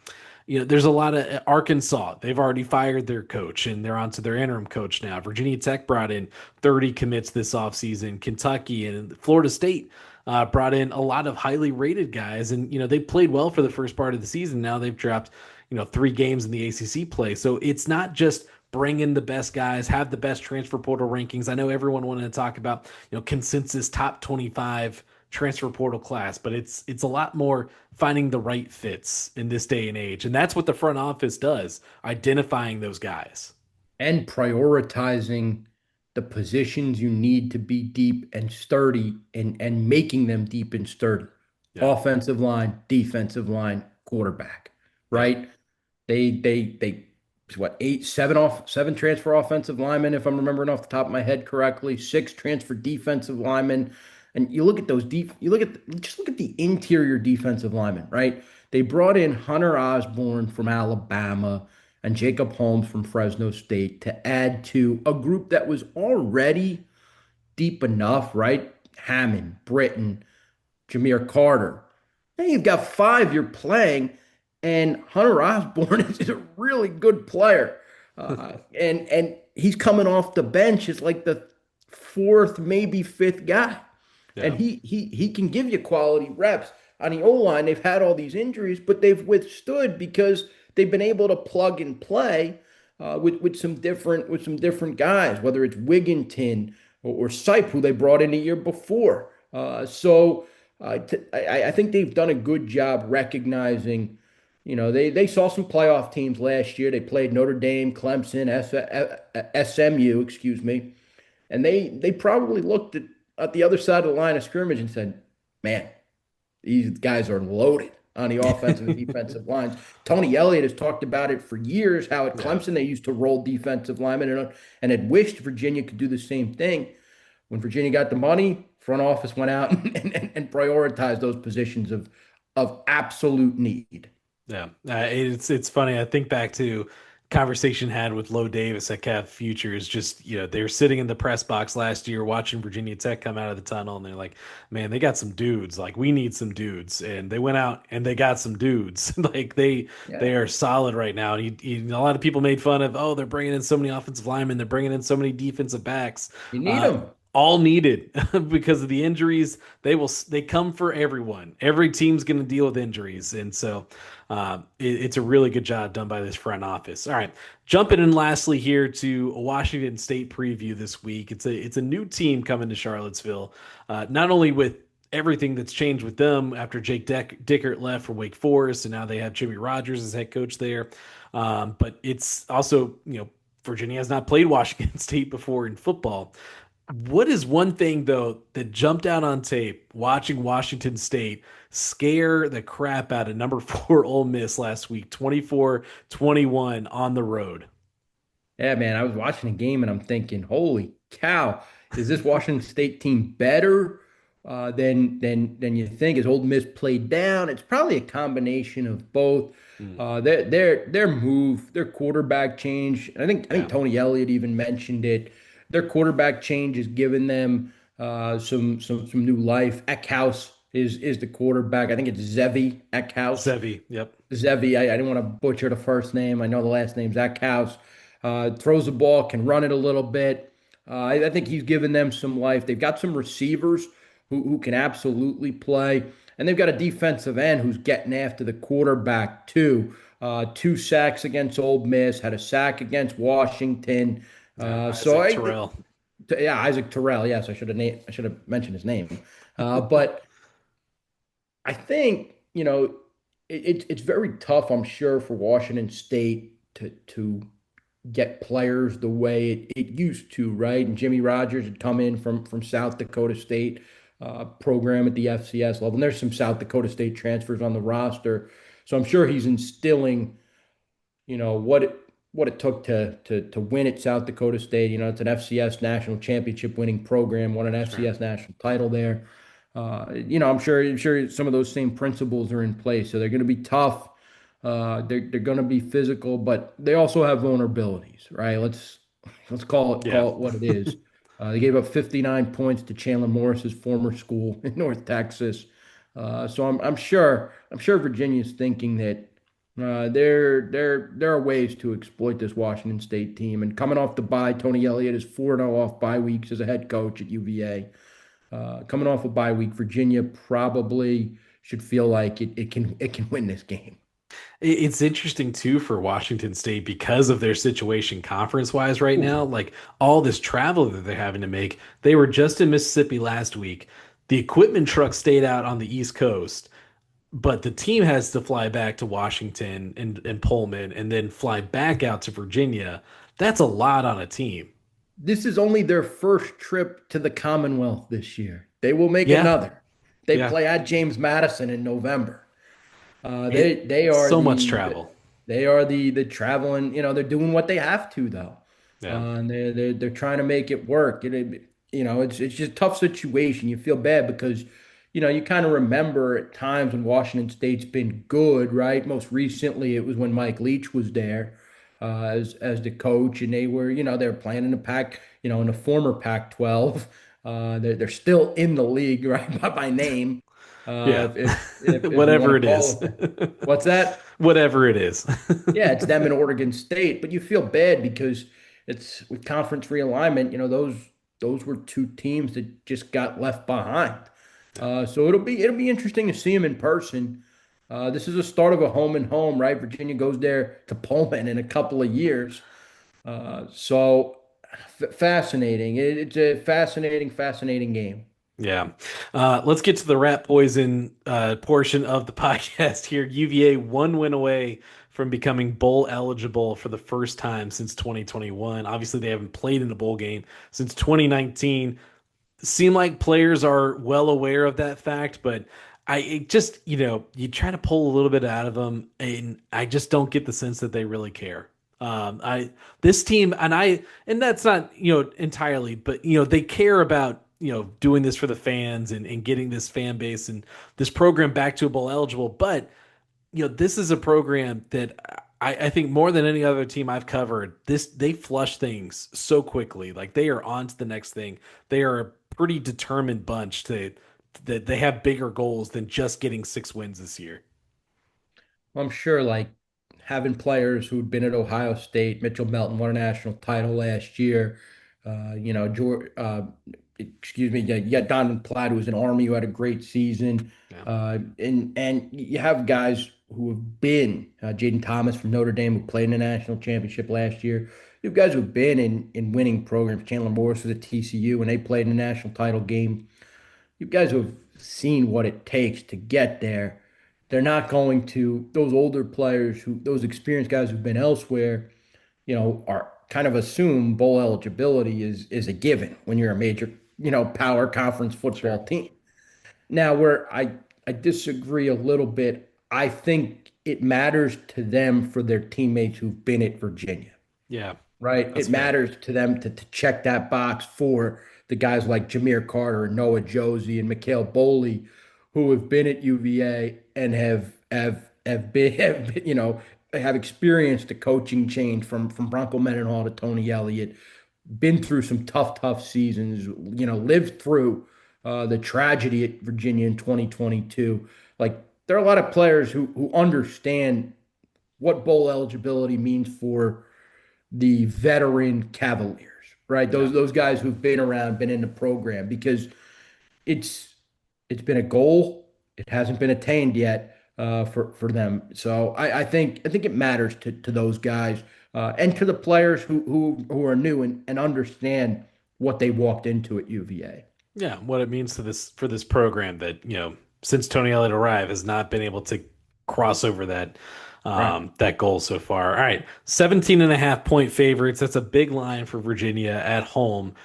Speaker 1: There's a lot of Arkansas. They've already fired their coach, and they're on to their interim coach now. Virginia Tech brought in 30 commits this offseason. Kentucky and Florida State brought in a lot of highly rated guys, and they played well for the first part of the season. Now they've dropped 3 games in the ACC play, so it's not just bring in the best guys, have the best transfer portal rankings. I know everyone wanted to talk about consensus top 25 transfer portal class, but it's a lot more finding the right fits in this day and age, and that's what the front office does, identifying those guys.
Speaker 2: And prioritizing the positions you need to be deep and sturdy and making them deep and sturdy.
Speaker 1: Yeah,
Speaker 2: Offensive line, defensive line, quarterback,
Speaker 1: yeah,
Speaker 2: right? They what, seven transfer offensive linemen, if I'm remembering off the top of my head correctly, six transfer defensive linemen. And you look at those just look at the interior defensive linemen, right? They brought in Hunter Osborne from Alabama and Jacob Holmes from Fresno State to add to a group that was already deep enough, right? Hammond, Britton, Jameer Carter. Now you've got five you're playing, and Hunter Osborne is a really good player. And he's coming off the bench as like the fourth, maybe fifth guy. And
Speaker 1: yeah.
Speaker 2: he can give you quality reps. On the O-line, they've had all these injuries, but they've withstood because they've been able to plug and play with some different guys, whether it's Wigginton or Sipe, who they brought in the year before. I think they've done a good job recognizing. They saw some playoff teams last year. They played Notre Dame, Clemson, SMU, excuse me, and they probably looked at the other side of the line of scrimmage and said, "Man, these guys are loaded on the offensive and defensive lines." Tony Elliott has talked about it for years, how at
Speaker 1: Yeah.
Speaker 2: Clemson they used to roll defensive linemen and had wished Virginia could do the same thing. When Virginia got the money, front office went out and prioritized those positions of absolute need.
Speaker 1: Yeah, it's funny. I think back to conversation had with Lowe Davis at Cav Futures. Just they were sitting in the press box last year watching Virginia Tech come out of the tunnel, and they're like, "Man, they got some dudes. Like we need some dudes." And they went out and they got some dudes. Like
Speaker 2: Yeah,
Speaker 1: they are solid right now. And a lot of people made fun of, oh, they're bringing in so many offensive linemen, they're bringing in so many defensive backs.
Speaker 2: you need
Speaker 1: Uh,
Speaker 2: them.
Speaker 1: all needed because of the injuries. They come for everyone. Every team's going to deal with injuries, and so it's a really good job done by this front office. All right, jumping in lastly here to a Washington State preview this week. It's a new team coming to Charlottesville, not only with everything that's changed with them after Jake Dickert left for Wake Forest, and now they have Jimmy Rogers as head coach there. But it's also Virginia has not played Washington State before in football. What is one thing though that jumped out on tape watching Washington State scare the crap out of number 4 Ole Miss last week, 24-21 on the road?
Speaker 2: Yeah, man, I was watching the game and I'm thinking, holy cow, is this Washington State team better than you think? Is Old Miss played down? It's probably a combination of both.
Speaker 1: Mm,
Speaker 2: Their move, their quarterback change. I think
Speaker 1: yeah,
Speaker 2: Tony Elliott even mentioned it. Their quarterback change has given them some new life. Eckhouse is the quarterback. I think it's Zevi Eckhouse.
Speaker 1: Zevi, yep,
Speaker 2: Zevi, I didn't want to butcher the first name. I know the last name's Zach House. Throws the ball, can run it a little bit. I think he's given them some life. They've got some receivers who can absolutely play. And they've got a defensive end who's getting after the quarterback, too. 2 sacks against Ole Miss, had a sack against Washington.
Speaker 1: yeah,
Speaker 2: Uh, so
Speaker 1: Isaac
Speaker 2: I,
Speaker 1: Terrell,
Speaker 2: yeah, Isaac Terrell. Yes, I should have mentioned his name. But I think, it's very tough, I'm sure, for Washington State to get players the way it used to, right? And Jimmy Rogers had come in from South Dakota State program at the FCS level. And there's some South Dakota State transfers on the roster. So I'm sure he's instilling, what it took to win at South Dakota State. It's an FCS national championship winning program, won an
Speaker 1: sure.
Speaker 2: FCS national title there. I'm sure some of those same principles are in place. So they're going to be tough. They're going to be physical, but they also have vulnerabilities, right? Let's
Speaker 1: Yeah,
Speaker 2: call it what it is. They gave up 59 points to Chandler Morris's former school in North Texas. So I'm sure Virginia's thinking that there are ways to exploit this Washington State team. And coming off the bye, Tony Elliott is 4-0 off bye weeks as a head coach at UVA. Coming off a bye week, Virginia probably should feel like it can win this game.
Speaker 1: It's interesting too for Washington State because of their situation conference wise right
Speaker 2: Oof.
Speaker 1: now. Like all this travel that they're having to make. They were just in Mississippi last week. The equipment truck stayed out on the East Coast, but the team has to fly back to Washington and Pullman and then fly back out to Virginia. That's a lot on a team.
Speaker 2: This is only their first trip to the Commonwealth this year. They will make
Speaker 1: Yeah,
Speaker 2: another. They
Speaker 1: yeah.
Speaker 2: play at James Madison in November. Uh,
Speaker 1: It
Speaker 2: they they are
Speaker 1: so much
Speaker 2: the
Speaker 1: travel.
Speaker 2: they are the traveling. They're doing what they have to though,
Speaker 1: Yeah.
Speaker 2: and they're trying to make it work. It's just a tough situation. You feel bad because you kind of remember at times when Washington State's been good, right? Most recently, it was when Mike Leach was there as the coach, and they were playing in the Pac, in the former Pac-12. They're still in the league, right, by name.
Speaker 1: Yeah.
Speaker 2: If you want
Speaker 1: Whatever
Speaker 2: to
Speaker 1: it is.
Speaker 2: call it. What's that?
Speaker 1: Whatever it is.
Speaker 2: Yeah, it's them in Oregon State, but you feel bad because it's with conference realignment, those were two teams that just got left behind. So it'll be interesting to see them in person. This is the start of a home and home, right? Virginia goes there to Pullman in a couple of years. So fascinating. It's a fascinating game.
Speaker 1: Yeah. Let's get to the rat poison portion of the podcast here. UVA one win away from becoming bowl eligible for the first time since 2021. Obviously, they haven't played in a bowl game since 2019. Seem like players are well aware of that fact, but it just, you try to pull a little bit out of them, and I just don't get the sense that they really care. I this team and that's not entirely, but they care about doing this for the fans and getting this fan base and this program back to a bowl eligible. But this is a program that I think more than any other team I've covered, they flush things so quickly. Like they are on to the next thing. They are a pretty determined bunch that they have bigger goals than just getting 6 wins this year.
Speaker 2: I'm sure like having players who'd been at Ohio State, Mitchell Melton won a national title last year. George, excuse me, you got Donovan Platt, who was in Army, who had a great season.
Speaker 1: Yeah,
Speaker 2: And you have guys who have been Jaden Thomas from Notre Dame, who played in the national championship last year. You have guys who've been in winning programs. Chandler Morris was at TCU when they played in the national title game. You guys who have seen what it takes to get there. They're not going to those older players those experienced guys who've been elsewhere, are kind of assume bowl eligibility is a given when you're a major, power conference
Speaker 1: sure.
Speaker 2: football team. Now, where I disagree a little bit, I think it matters to them for their teammates who've been at Virginia,
Speaker 1: Yeah,
Speaker 2: right?
Speaker 1: that's
Speaker 2: It
Speaker 1: fair.
Speaker 2: matters to them to check that box for the guys like Jameer Carter, Noah Josie, and Mikhail Boley, who have been at UVA and have experienced the coaching change from Bronco Mendenhall to Tony Elliott, been through some tough seasons, lived through the tragedy at Virginia in 2022. Like there are a lot of players who understand what bowl eligibility means for the veteran Cavaliers, right?
Speaker 1: Yeah.
Speaker 2: Those guys who've been around, been in the program, because it's it's been a goal. It hasn't been attained yet for them. So I think it matters to those guys and to the players who are new and understand what they walked into at UVA.
Speaker 1: Yeah, what it means to this for this program that, since Tony Elliott arrived has not been able to cross over
Speaker 2: Right.
Speaker 1: that goal so far. All right, 17.5 point favorites. That's a big line for Virginia at home.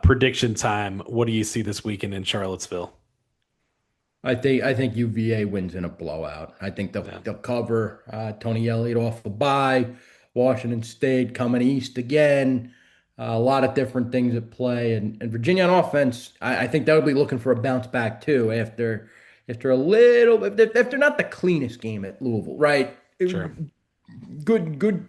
Speaker 1: Prediction time. What do you see this weekend in Charlottesville?
Speaker 2: I think UVA wins in a blowout. I think they'll
Speaker 1: Yeah.
Speaker 2: they'll cover Tony Elliott off a bye. Washington State coming east again. A lot of different things at play, and Virginia on offense. I think they'll be looking for a bounce back too after a little. If they're not the cleanest game at Louisville, right?
Speaker 1: Sure.
Speaker 2: Good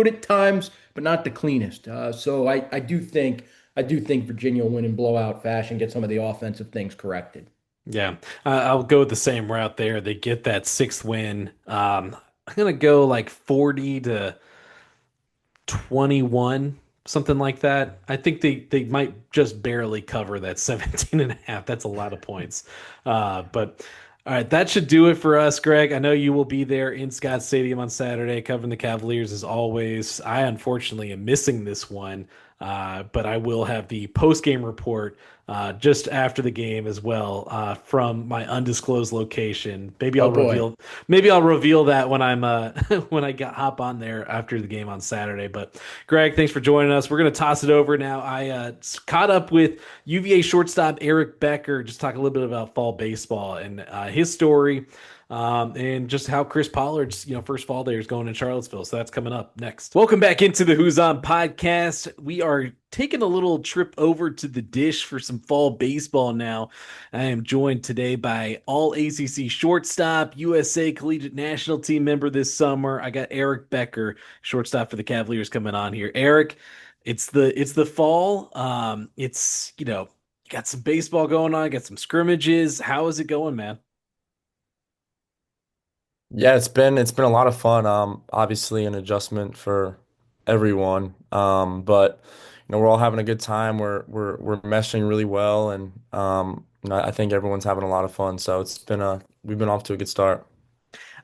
Speaker 2: at times, but not the cleanest. So I do think Virginia will win in blowout fashion, get some of the offensive things corrected.
Speaker 1: Yeah, I'll go the same route there. They get that sixth win. I'm gonna go like 40-21 something like that. I think they might just barely cover that 17 and a half. That's a lot of points. But all right, that should do it for us, Greg. I know you will be there in Scott Stadium on Saturday covering the Cavaliers as always. I unfortunately am missing this one, but I will have the post-game report just after the game as well from my undisclosed location.
Speaker 2: Oh boy.
Speaker 1: Maybe I'll reveal that when I'm when I got hop on there after the game on Saturday. But Greg, thanks for joining us. We're going to toss it over now. I caught up with UVA shortstop Eric Becker, just talk a little bit about fall baseball and his story, and just how Chris Pollard's first fall day is going in Charlottesville. So that's coming up next. Welcome back into the Who's On podcast. We are taking a little trip over to the dish for some fall baseball now. I am joined today by All-ACC shortstop, USA Collegiate National Team member this summer. I got Eric Becker, shortstop for the Cavaliers, coming on here. Eric, it's the fall. It's you got some baseball going on, got some scrimmages. How is it going, man?
Speaker 3: Yeah, it's been a lot of fun. Obviously an adjustment for everyone. But we're all having a good time. We're meshing really well, and I think everyone's having a lot of fun. So we've been off to a good start.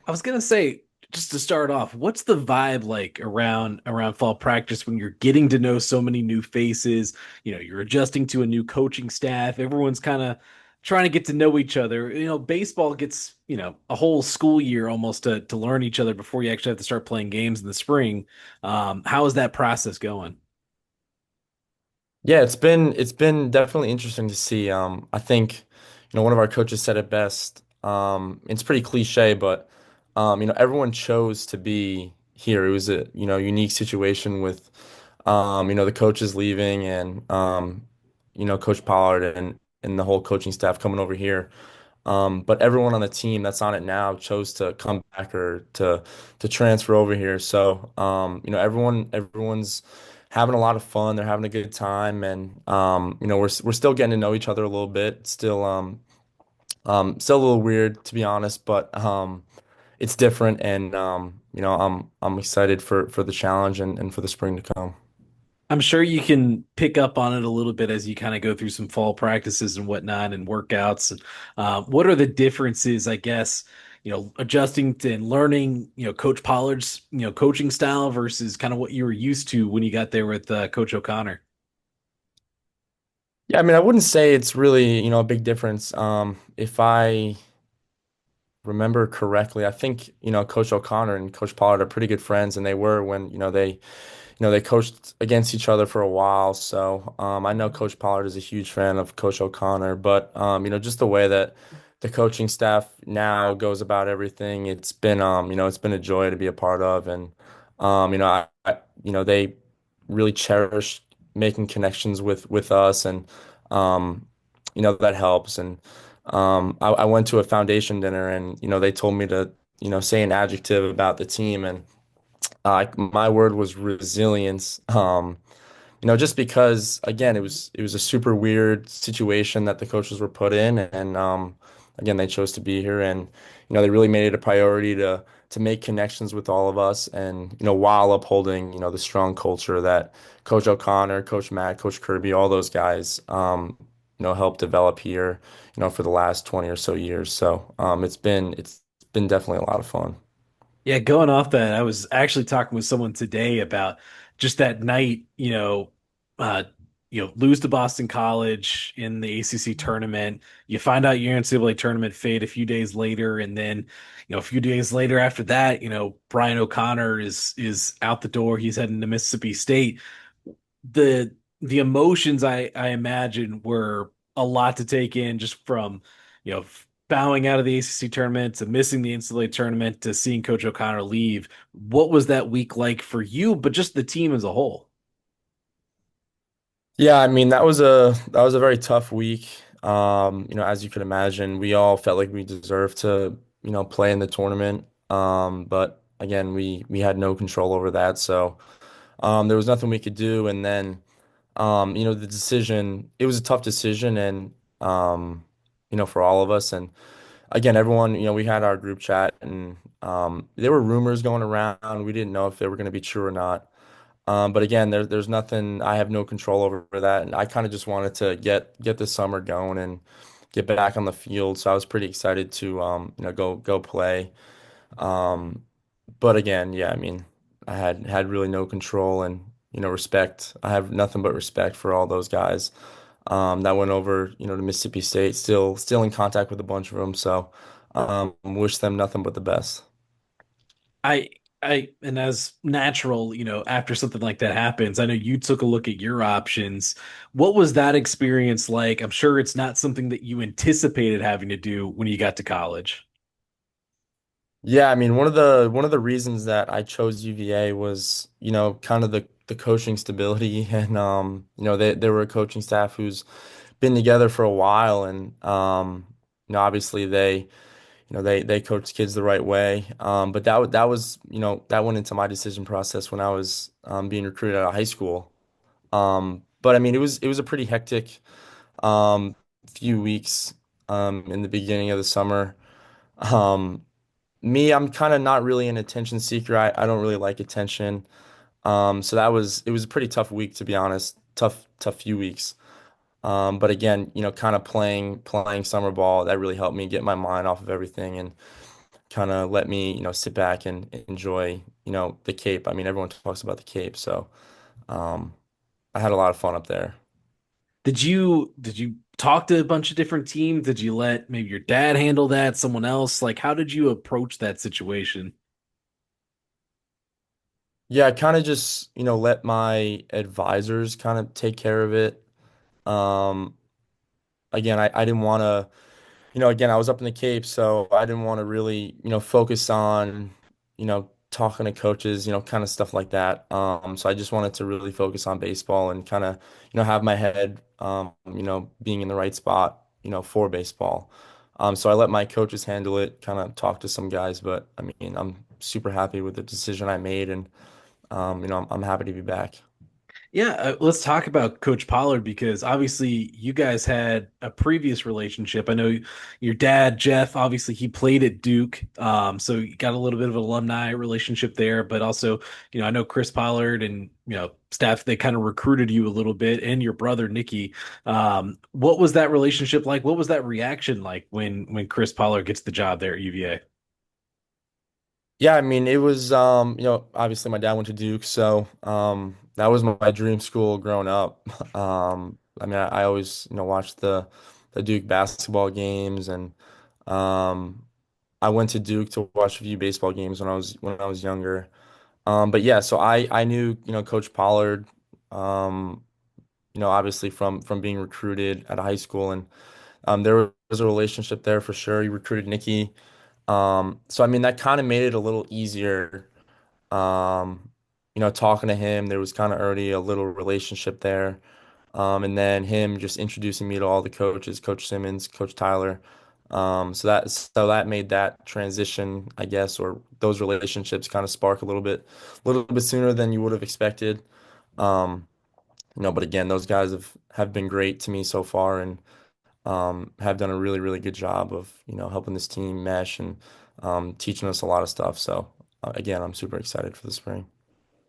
Speaker 1: I was gonna say, just to start off, what's the vibe like around fall practice when you're getting to know so many new faces? You're adjusting to a new coaching staff. Everyone's kind of trying to get to know each other. Baseball gets, a whole school year almost to learn each other before you actually have to start playing games in the spring. How is that process going?
Speaker 3: Yeah, it's been definitely interesting to see. I think, one of our coaches said it best. It's pretty cliche, but everyone chose to be here. It was a, unique situation with the coaches leaving and Coach Pollard and the whole coaching staff coming over here. But everyone on the team that's on it now chose to come back or to transfer over here. So everyone's having a lot of fun. They're having a good time, and we're still getting to know each other a little bit. Still a little weird to be honest, but it's different, and I'm excited for the challenge and for the spring to come.
Speaker 1: I'm sure you can pick up on it a little bit as you kind of go through some fall practices and whatnot and workouts. And what are the differences, I guess, adjusting to and learning, Coach Pollard's, coaching style versus kind of what you were used to when you got there with Coach O'Connor?
Speaker 3: Yeah, I mean, I wouldn't say it's really, a big difference. If I remember correctly, I think, Coach O'Connor and Coach Pollard are pretty good friends, and they were when, they coached against each other for a while. So I know Coach Pollard is a huge fan of Coach O'Connor, but just the way that the coaching staff now goes about everything, it's been a joy to be a part of, and they really cherish making connections with us, and that helps. And I went to a foundation dinner, and they told me to say an adjective about the team, and my word was resilience. Just because again, it was a super weird situation that the coaches were put in, and again, they chose to be here, and they really made it a priority to make connections with all of us, and while upholding the strong culture that Coach O'Connor, Coach Matt, Coach Kirby, all those guys helped develop here, for the last 20 or so years. So it's been definitely a lot of fun.
Speaker 1: Yeah, going off that, I was actually talking with someone today about just that night, uh, lose to Boston College in the ACC tournament. You find out your NCAA tournament fate a few days later, and then, a few days later after that, Brian O'Connor is out the door. He's heading to Mississippi State. The emotions I imagine were a lot to take in just from bowing out of the ACC tournament to missing the NCAA tournament to seeing Coach O'Connor leave. What was that week like for you, but just the team as a whole?
Speaker 3: Yeah, I mean that was a very tough week. As you could imagine, we all felt like we deserved to, play in the tournament. But again, we had no control over that. So there was nothing we could do. And then the decision, it was a tough decision, and for all of us. And again, everyone, we had our group chat, and there were rumors going around. We didn't know if they were going to be true or not. But again, there's nothing, I have no control over that. And I kind of just wanted to get the summer going and get back on the field. So I was pretty excited to go play. Um, but again, yeah, I mean, I had really no control and respect. I have nothing but respect for all those guys that went over to Mississippi State. Still in contact with a bunch of them. So wish them nothing but the best.
Speaker 1: I and as natural, after something like that happens, I know you took a look at your options. What was that experience like? I'm sure it's not something that you anticipated having to do when you got to college.
Speaker 3: Yeah, I mean, one of the reasons that I chose UVA was, kind of the coaching stability and they were a coaching staff who's been together for a while and obviously they coach kids the right way. But that was, that went into my decision process when I was being recruited out of high school. But I mean, it was a pretty hectic um few weeks in the beginning of the summer. Um Me, I'm kind of not really an attention seeker. I don't really like attention. So it was a pretty tough week to be honest. Tough few weeks. But again, kind of playing summer ball, that really helped me get my mind off of everything and kind of let me, sit back and enjoy, the Cape. I mean, everyone talks about the Cape, so um, I had a lot of fun up there.
Speaker 1: Did you talk to a bunch of different teams? Did you let maybe your dad handle that, someone else? Like, how did you approach that situation?
Speaker 3: Yeah, I kind of just, let my advisors kind of take care of it. Um, Again, I didn't want to. Again, I was up in the Cape, so I didn't want to really, focus on, talking to coaches, kind of stuff like that. So I just wanted to really focus on baseball and kind of, have my head, being in the right spot, for baseball. So I let my coaches handle it, kind of talk to some guys, but I mean, I'm super happy with the decision I made, and I'm happy to be back.
Speaker 1: Yeah, let's talk about Coach Pollard because obviously you guys had a previous relationship. I know your dad, Jeff, obviously he played at Duke, so you got a little bit of an alumni relationship there. But also, I know Chris Pollard and staff they kind of recruited you a little bit, and your brother Nicky. What was that relationship like? What was that reaction like when Chris Pollard gets the job there at UVA?
Speaker 3: Yeah, I mean, it was, obviously my dad went to Duke, so that was my dream school growing up. I mean, I always, watched the Duke basketball games, and um, I went to Duke to watch a few baseball games when I was younger. But yeah, so I knew, Coach Pollard, um, obviously from being recruited at a high school, and there was a relationship there for sure. He recruited Nikki. So I mean that kind of made it a little easier. Um, talking to him, there was kind of already a little relationship there. And then him just introducing me to all the coaches, Coach Simmons, Coach Tyler. So that made that transition, I guess, or those relationships kind of spark a little bit sooner than you would have expected. Um, but again, those guys have been great to me so far, and have done a really, really good job of, helping this team mesh and teaching us a lot of stuff. So again, I'm super excited for the spring.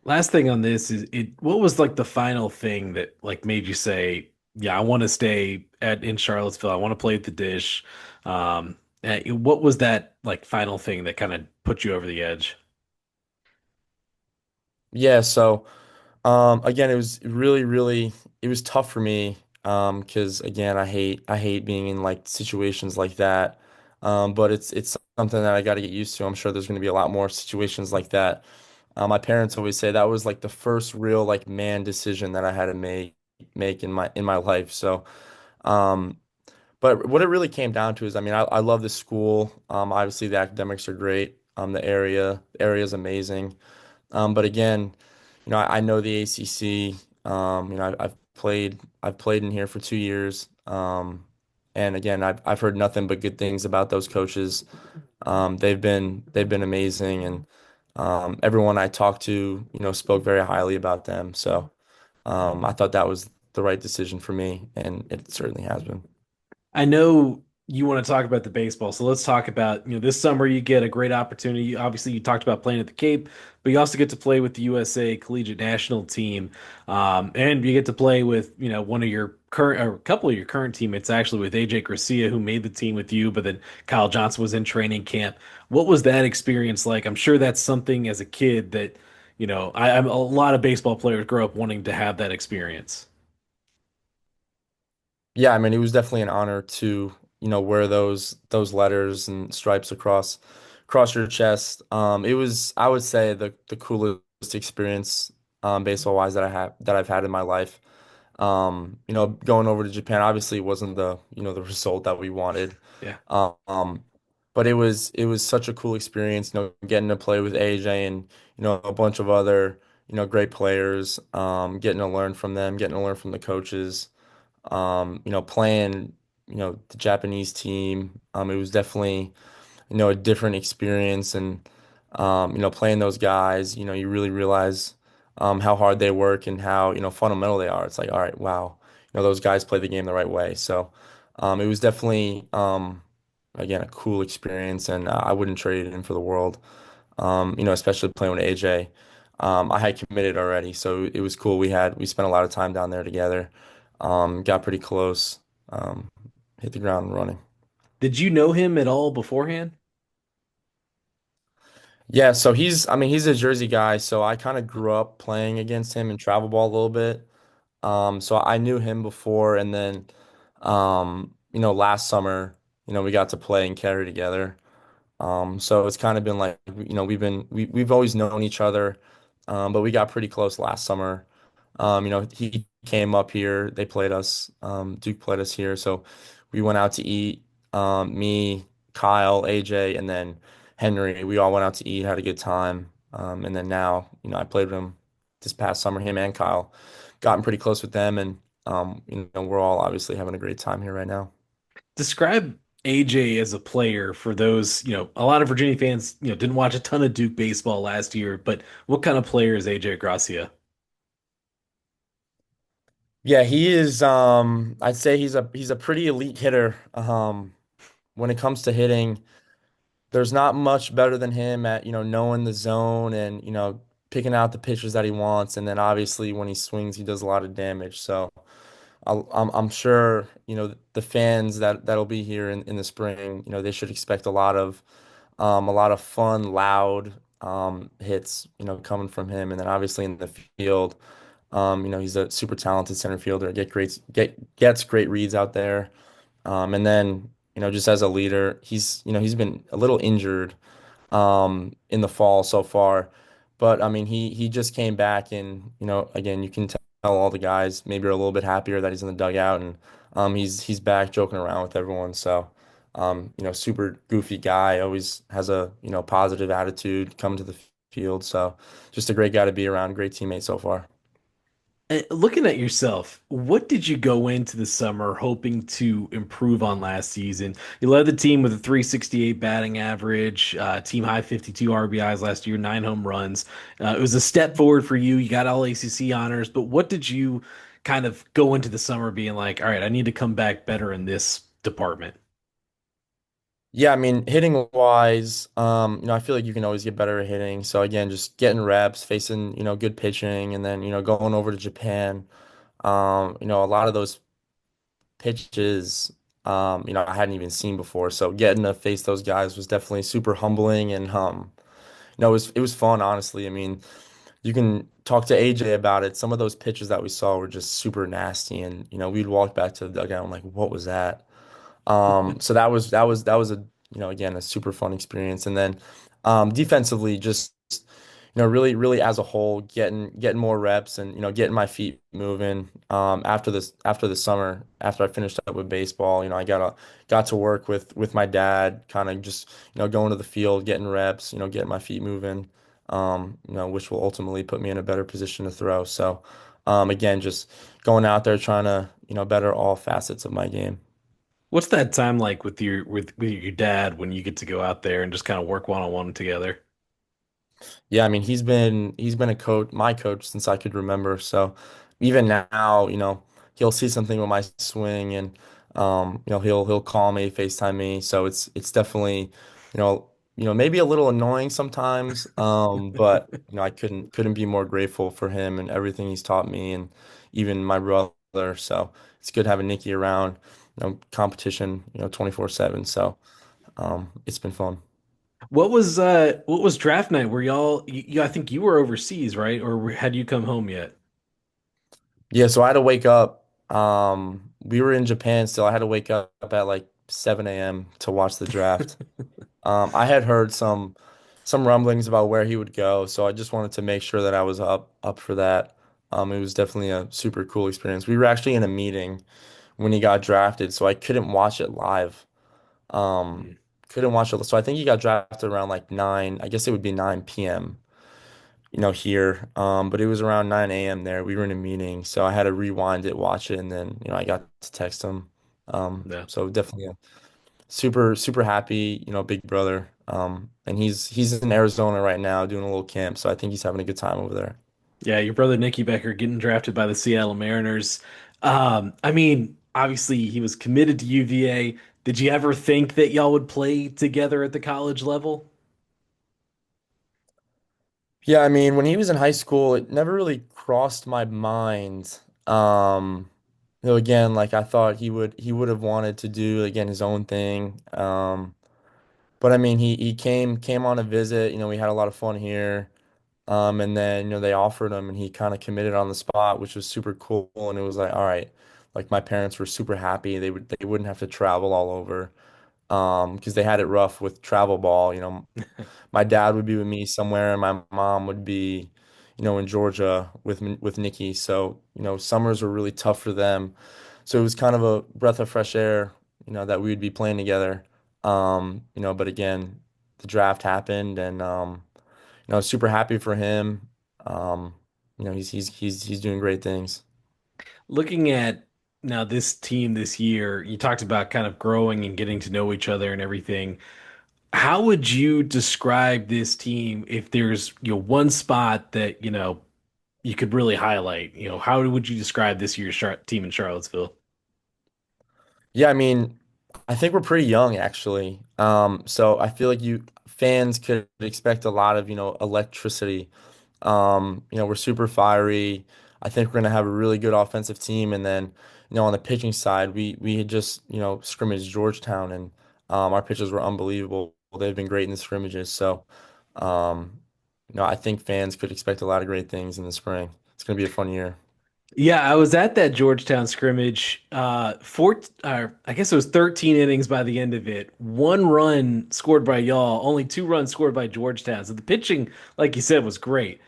Speaker 1: Last thing on this is it. What was like the final thing that like made you say, "Yeah, I want to stay at in Charlottesville. I want to play at the Dish." What was that like final thing that kind of put you over the edge?
Speaker 3: Yeah, so again, it was really, really it was tough for me because again, I hate being in like situations like that. But it's something that I got to get used to. I'm sure there's going to be a lot more situations like that. My parents always say that was like the first real like man decision that I had to make in my life. So, um, but what it really came down to is, I mean, I love the school. Obviously the academics are great. The area is amazing. But again, I know the ACC. I've played in here for 2 years. And again, I've heard nothing but good things about those coaches. They've been amazing, and everyone I talked to, spoke very highly about them. So I thought that was the right decision for me, and it certainly has been.
Speaker 1: I know You want to talk about the baseball, so let's talk about, this summer you get a great opportunity. Obviously, you talked about playing at the Cape, but you also get to play with the USA Collegiate National Team, and you get to play with, one of your current or a couple of your current teammates actually with AJ Garcia, who made the team with you, but then Kyle Johnson was in training camp. What was that experience like? I'm sure that's something as a kid that, I'm a lot of baseball players grow up wanting to have that experience.
Speaker 3: Yeah, I mean, it was definitely an honor to, wear those letters and stripes across your chest. It was, I would say, the coolest experience baseball wise that I've had in my life. Going over to Japan obviously wasn't the result that we wanted.
Speaker 1: Yeah.
Speaker 3: Um, but it was such a cool experience, getting to play with AJ and, a bunch of other, great players, getting to learn from them, getting to learn from the coaches, playing, the Japanese team. It was definitely, a different experience and playing those guys, you really realize how hard they work and how, fundamental they are. It's like, all right, wow, those guys play the game the right way. So it was definitely again a cool experience and I wouldn't trade it in for the world. Especially playing with AJ. I had committed already, so it was cool. We spent a lot of time down there together. Got pretty close. Um, hit the ground running.
Speaker 1: Did you know him at all beforehand?
Speaker 3: Yeah, so I mean, he's a Jersey guy, so I kind of grew up playing against him in travel ball a little bit. So I knew him before, and then, last summer, we got to play and carry together. So it's kind of been like, we've always known each other, but we got pretty close last summer. He came up here, they played us, Duke played us here, so we went out to eat. Me, Kyle, AJ, and then Henry, we all went out to eat, had a good time. And then now, I played with him this past summer, him and Kyle, gotten pretty close with them, and we're all obviously having a great time here right now.
Speaker 1: Describe AJ as a player for those, a lot of Virginia fans, didn't watch a ton of Duke baseball last year, but what kind of player is AJ Gracia?
Speaker 3: Yeah, he is. I'd say he's a pretty elite hitter. When it comes to hitting, there's not much better than him at, knowing the zone and, picking out the pitches that he wants. And then obviously when he swings, he does a lot of damage. So I'm sure, the fans that'll be here in the spring, they should expect a lot of fun, loud hits, coming from him. And then obviously in the field. He's a super talented center fielder, gets great reads out there. And then, just as a leader, he's been a little injured in the fall so far. But I mean, he just came back and, again, you can tell all the guys maybe are a little bit happier that he's in the dugout and he's back joking around with everyone. So, super goofy guy, always has a, positive attitude coming to the field. So just a great guy to be around, great teammate so far.
Speaker 1: Looking at yourself, what did you go into the summer hoping to improve on last season? You led the team with a 368 batting average, team high 52 RBIs last year, 9 home runs. It was a step forward for you. You got all ACC honors, but what did you kind of go into the summer being like, all right, I need to come back better in this department?
Speaker 3: Yeah, I mean, hitting wise, I feel like you can always get better at hitting. So again, just getting reps, facing, good pitching, and then, going over to Japan. A lot of those pitches, I hadn't even seen before. So getting to face those guys was definitely super humbling and it was fun, honestly. I mean, you can talk to AJ about it. Some of those pitches that we saw were just super nasty, and we'd walk back to the dugout and like, what was that? So that was a again a super fun experience. And then defensively, just really really as a whole, getting more reps and getting my feet moving. After the summer, after I finished up with baseball, I got to work with my dad, kind of just going to the field, getting reps, getting my feet moving. Which will ultimately put me in a better position to throw. So again, just going out there trying to better all facets of my game.
Speaker 1: What's that time like with your dad when you get to go out there and just kind of work one on one together?
Speaker 3: Yeah, I mean, he's been a coach, my coach since I could remember. So even now, he'll see something with my swing and He'll call me, FaceTime me. So it's definitely, you know, maybe a little annoying sometimes. But I couldn't be more grateful for him and everything he's taught me and even my brother. So it's good having Nicky around, competition, 24/7. So it's been fun.
Speaker 1: What was draft night? Were y'all I think you were overseas, right? Or had you come home yet?
Speaker 3: Yeah, so I had to wake up. We were in Japan still. I had to wake up at like 7 a.m. to watch the draft. I had heard some rumblings about where he would go, so I just wanted to make sure that I was up for that. It was definitely a super cool experience. We were actually in a meeting when he got drafted, so I couldn't watch it live. Um,
Speaker 1: Mm.
Speaker 3: couldn't watch it. So I think he got drafted around like 9, I guess it would be 9 p.m. Here. But it was around 9 a.m. there. We were in a meeting, so I had to rewind it, watch it, and then, I got to text him.
Speaker 1: Yeah.
Speaker 3: So definitely a super, super happy, big brother. And he's in Arizona right now doing a little camp, so I think he's having a good time over there.
Speaker 1: Yeah, your brother Nicky Becker getting drafted by the Seattle Mariners. I mean, obviously he was committed to UVA. Did you ever think that y'all would play together at the college level?
Speaker 3: Yeah, I mean, when he was in high school, it never really crossed my mind. Again, like I thought he would have wanted to do again his own thing. But I mean, he came on a visit. We had a lot of fun here. And then, they offered him and he kind of committed on the spot, which was super cool. And it was like, all right, like my parents were super happy. They wouldn't have to travel all over. Because they had it rough with travel ball. My dad would be with me somewhere and my mom would be, in Georgia with Nikki. So, summers were really tough for them. So it was kind of a breath of fresh air, that we would be playing together. But again, the draft happened and super happy for him. Um, he's doing great things.
Speaker 1: Looking at now this team this year, you talked about kind of growing and getting to know each other and everything. How would you describe this team if there's, one spot that, you could really highlight? How would you describe this year's team in Charlottesville?
Speaker 3: Yeah, I mean, I think we're pretty young actually. So I feel like you fans could expect a lot of, electricity. We're super fiery. I think we're gonna have a really good offensive team, and then, on the pitching side, we had just, scrimmaged Georgetown, and our pitchers were unbelievable. They've been great in the scrimmages, so um, I think fans could expect a lot of great things in the spring. It's gonna be a fun year.
Speaker 1: Yeah, I was at that Georgetown scrimmage. I guess it was 13 innings by the end of it. One run scored by y'all, only two runs scored by Georgetown. So the pitching, like you said, was great.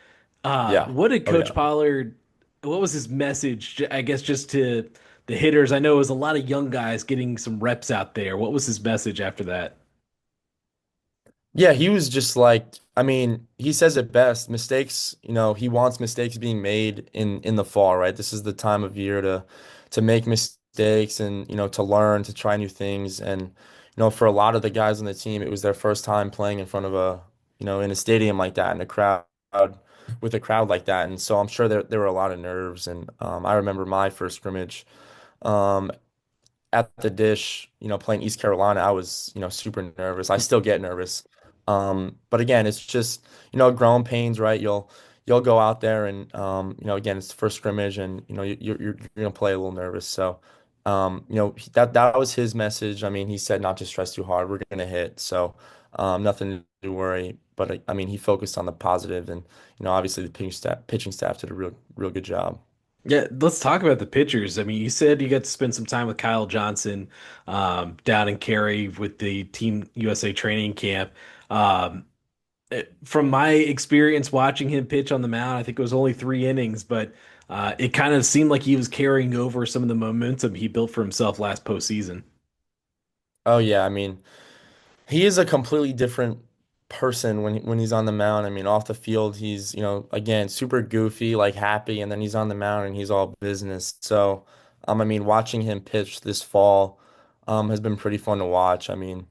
Speaker 3: Yeah.
Speaker 1: What did
Speaker 3: Oh
Speaker 1: Coach
Speaker 3: yeah.
Speaker 1: Pollard, what was his message, I guess, just to the hitters? I know it was a lot of young guys getting some reps out there. What was his message after that?
Speaker 3: Yeah, he was just like, I mean, he says it best. Mistakes, he wants mistakes being made in the fall, right? This is the time of year to make mistakes and, to learn, to try new things. And, for a lot of the guys on the team, it was their first time playing in front of in a stadium like that, in a crowd with a crowd like that. And so I'm sure there were a lot of nerves. And I remember my first scrimmage. Um, at the dish, playing East Carolina, I was, super nervous. I still get nervous. But again, it's just, growing pains, right? You'll go out there and, again, it's the first scrimmage and, you're gonna play a little nervous. So, that was his message. I mean, he said not to stress too hard. We're gonna hit. So, nothing to worry. But I mean, he focused on the positive and, obviously the pitching staff did a real good job.
Speaker 1: Yeah, let's talk about the pitchers. I mean, you said you got to spend some time with Kyle Johnson down in Cary with the Team USA training camp. Um, from my experience watching him pitch on the mound, I think it was only 3 innings, but it kind of seemed like he was carrying over some of the momentum he built for himself last postseason.
Speaker 3: Oh yeah, I mean, he is a completely different person when he's on the mound. I mean, off the field, he's, again, super goofy, like happy, and then he's on the mound and he's all business. So, I mean, watching him pitch this fall, has been pretty fun to watch. I mean,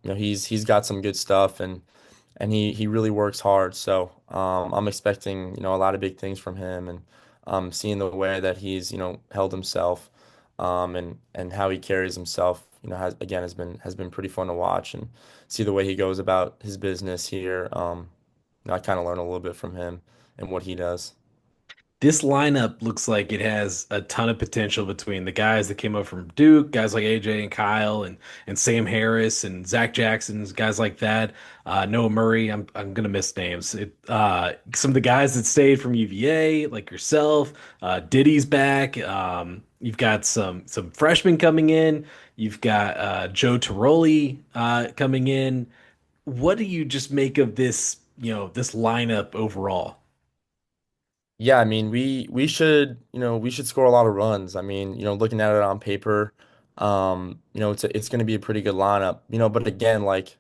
Speaker 3: he's got some good stuff and he really works hard. So, I'm expecting, a lot of big things from him and seeing the way that he's, held himself. and how he carries himself, has been pretty fun to watch and see the way he goes about his business here. I kind of learn a little bit from him and what he does.
Speaker 1: This lineup looks like it has a ton of potential between the guys that came up from Duke, guys like AJ and Kyle and Sam Harris and Zach Jackson, guys like that. Noah Murray, I'm gonna miss names. Some of the guys that stayed from UVA, like yourself, Diddy's back. You've got some freshmen coming in. You've got Joe Tiroli coming in. What do you just make of this, this lineup overall?
Speaker 3: Yeah, I mean, we should, we should score a lot of runs. I mean, looking at it on paper, it's going to be a pretty good lineup. But again, like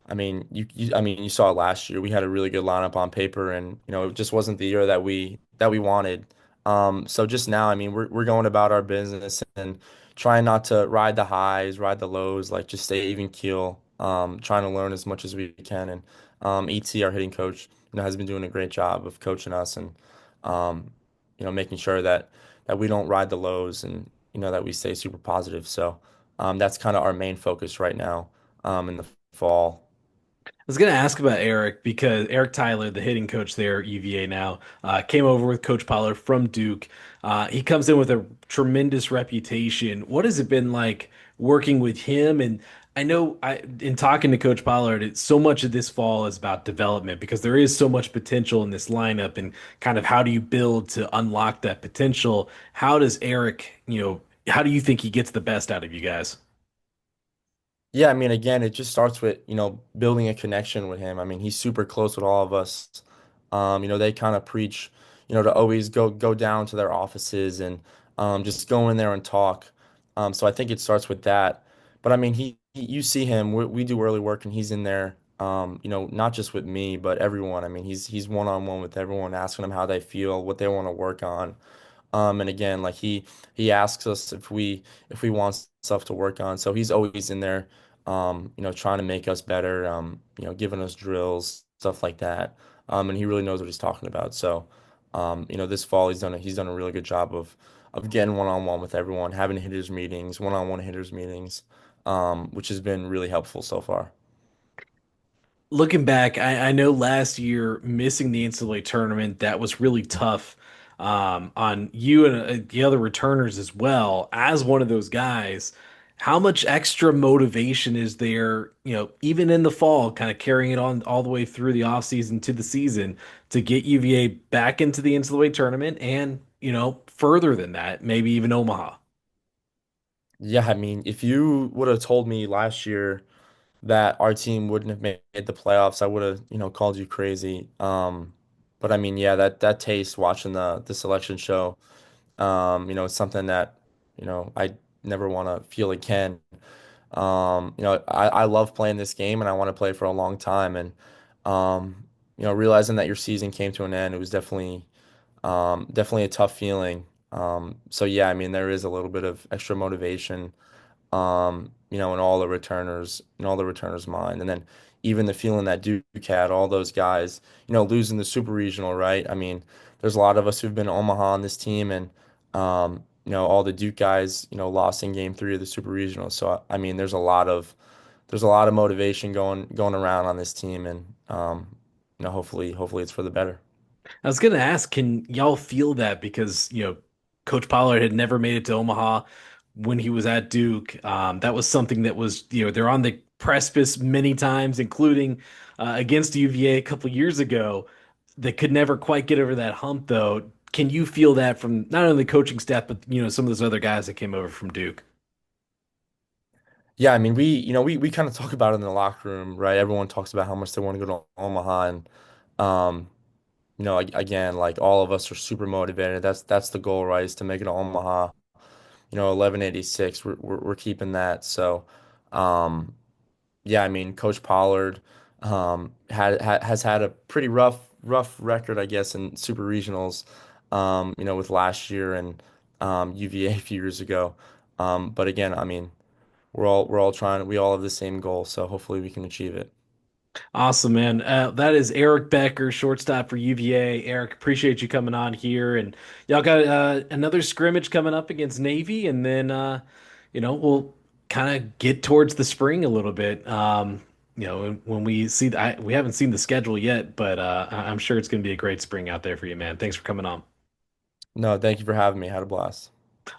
Speaker 3: I mean, you saw it last year. We had a really good lineup on paper, and it just wasn't the year that we wanted. So just now, I mean, we're going about our business and trying not to ride the highs, ride the lows, like just stay even keel. Trying to learn as much as we can, and ET, our hitting coach, has been doing a great job of coaching us and um, making sure that we don't ride the lows and that we stay super positive. So that's kind of our main focus right now in the fall.
Speaker 1: I was going to ask about Eric because Eric Tyler, the hitting coach there at UVA now, came over with Coach Pollard from Duke. He comes in with a tremendous reputation. What has it been like working with him? And I know in talking to Coach Pollard, so much of this fall is about development because there is so much potential in this lineup and kind of how do you build to unlock that potential? How does Eric, how do you think he gets the best out of you guys?
Speaker 3: Yeah, I mean, again, it just starts with, building a connection with him. I mean, he's super close with all of us. They kind of preach, to always go down to their offices and just go in there and talk. So I think it starts with that. But I mean, you see him, we do early work and he's in there, not just with me, but everyone. I mean, he's one-on-one with everyone, asking them how they feel, what they want to work on. And again, like he asks us if we want stuff to work on. So he's always in there, trying to make us better, giving us drills, stuff like that. And he really knows what he's talking about. So, this fall he's done a really good job of getting one-on-one with everyone, having hitters meetings, one-on-one hitters meetings, which has been really helpful so far.
Speaker 1: Looking back, I know last year missing the NCAA tournament, that was really tough on you and the other returners as well. As one of those guys, how much extra motivation is there, even in the fall, kind of carrying it on all the way through the offseason to the season to get UVA back into the NCAA tournament and, further than that, maybe even Omaha?
Speaker 3: Yeah, I mean, if you would have told me last year that our team wouldn't have made the playoffs, I would have, called you crazy. But I mean, yeah, that taste watching the selection show, it's something that, I never want to feel again. I love playing this game and I want to play for a long time. And realizing that your season came to an end, it was definitely a tough feeling. So yeah, I mean, there is a little bit of extra motivation in all the returners' mind. And then even the feeling that Duke had, all those guys, losing the super regional, right? I mean, there's a lot of us who've been to Omaha on this team, and all the Duke guys, lost in game three of the super regional. So I mean, there's a lot of motivation going around on this team, and hopefully it's for the better.
Speaker 1: I was gonna ask, can y'all feel that because Coach Pollard had never made it to Omaha when he was at Duke. That was something that was they're on the precipice many times, including against UVA a couple years ago. That could never quite get over that hump, though. Can you feel that from not only the coaching staff, but some of those other guys that came over from Duke?
Speaker 3: Yeah, I mean, we kind of talk about it in the locker room, right? Everyone talks about how much they want to go to Omaha, and um, again, like all of us are super motivated. That's the goal, right? Is to make it to Omaha. 1186. We're keeping that. So, um, yeah, I mean, Coach Pollard has had a pretty rough record, I guess, in super regionals. With last year and UVA a few years ago. But again, I mean, we all have the same goal, so hopefully we can achieve it.
Speaker 1: Awesome, man. That is Eric Becker, shortstop for UVA. Eric, appreciate you coming on here. And y'all got another scrimmage coming up against Navy, and then we'll kind of get towards the spring a little bit. When we see we haven't seen the schedule yet, but I'm sure it's going to be a great spring out there for you, man. Thanks for coming on.
Speaker 3: No, thank you for having me. I had a blast.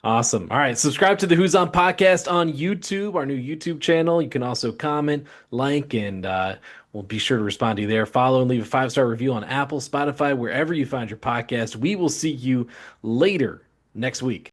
Speaker 1: Awesome. All right. Subscribe to the Who's On podcast on YouTube, our new YouTube channel. You can also comment, like, and we'll be sure to respond to you there. Follow and leave a 5-star review on Apple, Spotify, wherever you find your podcast. We will see you later next week.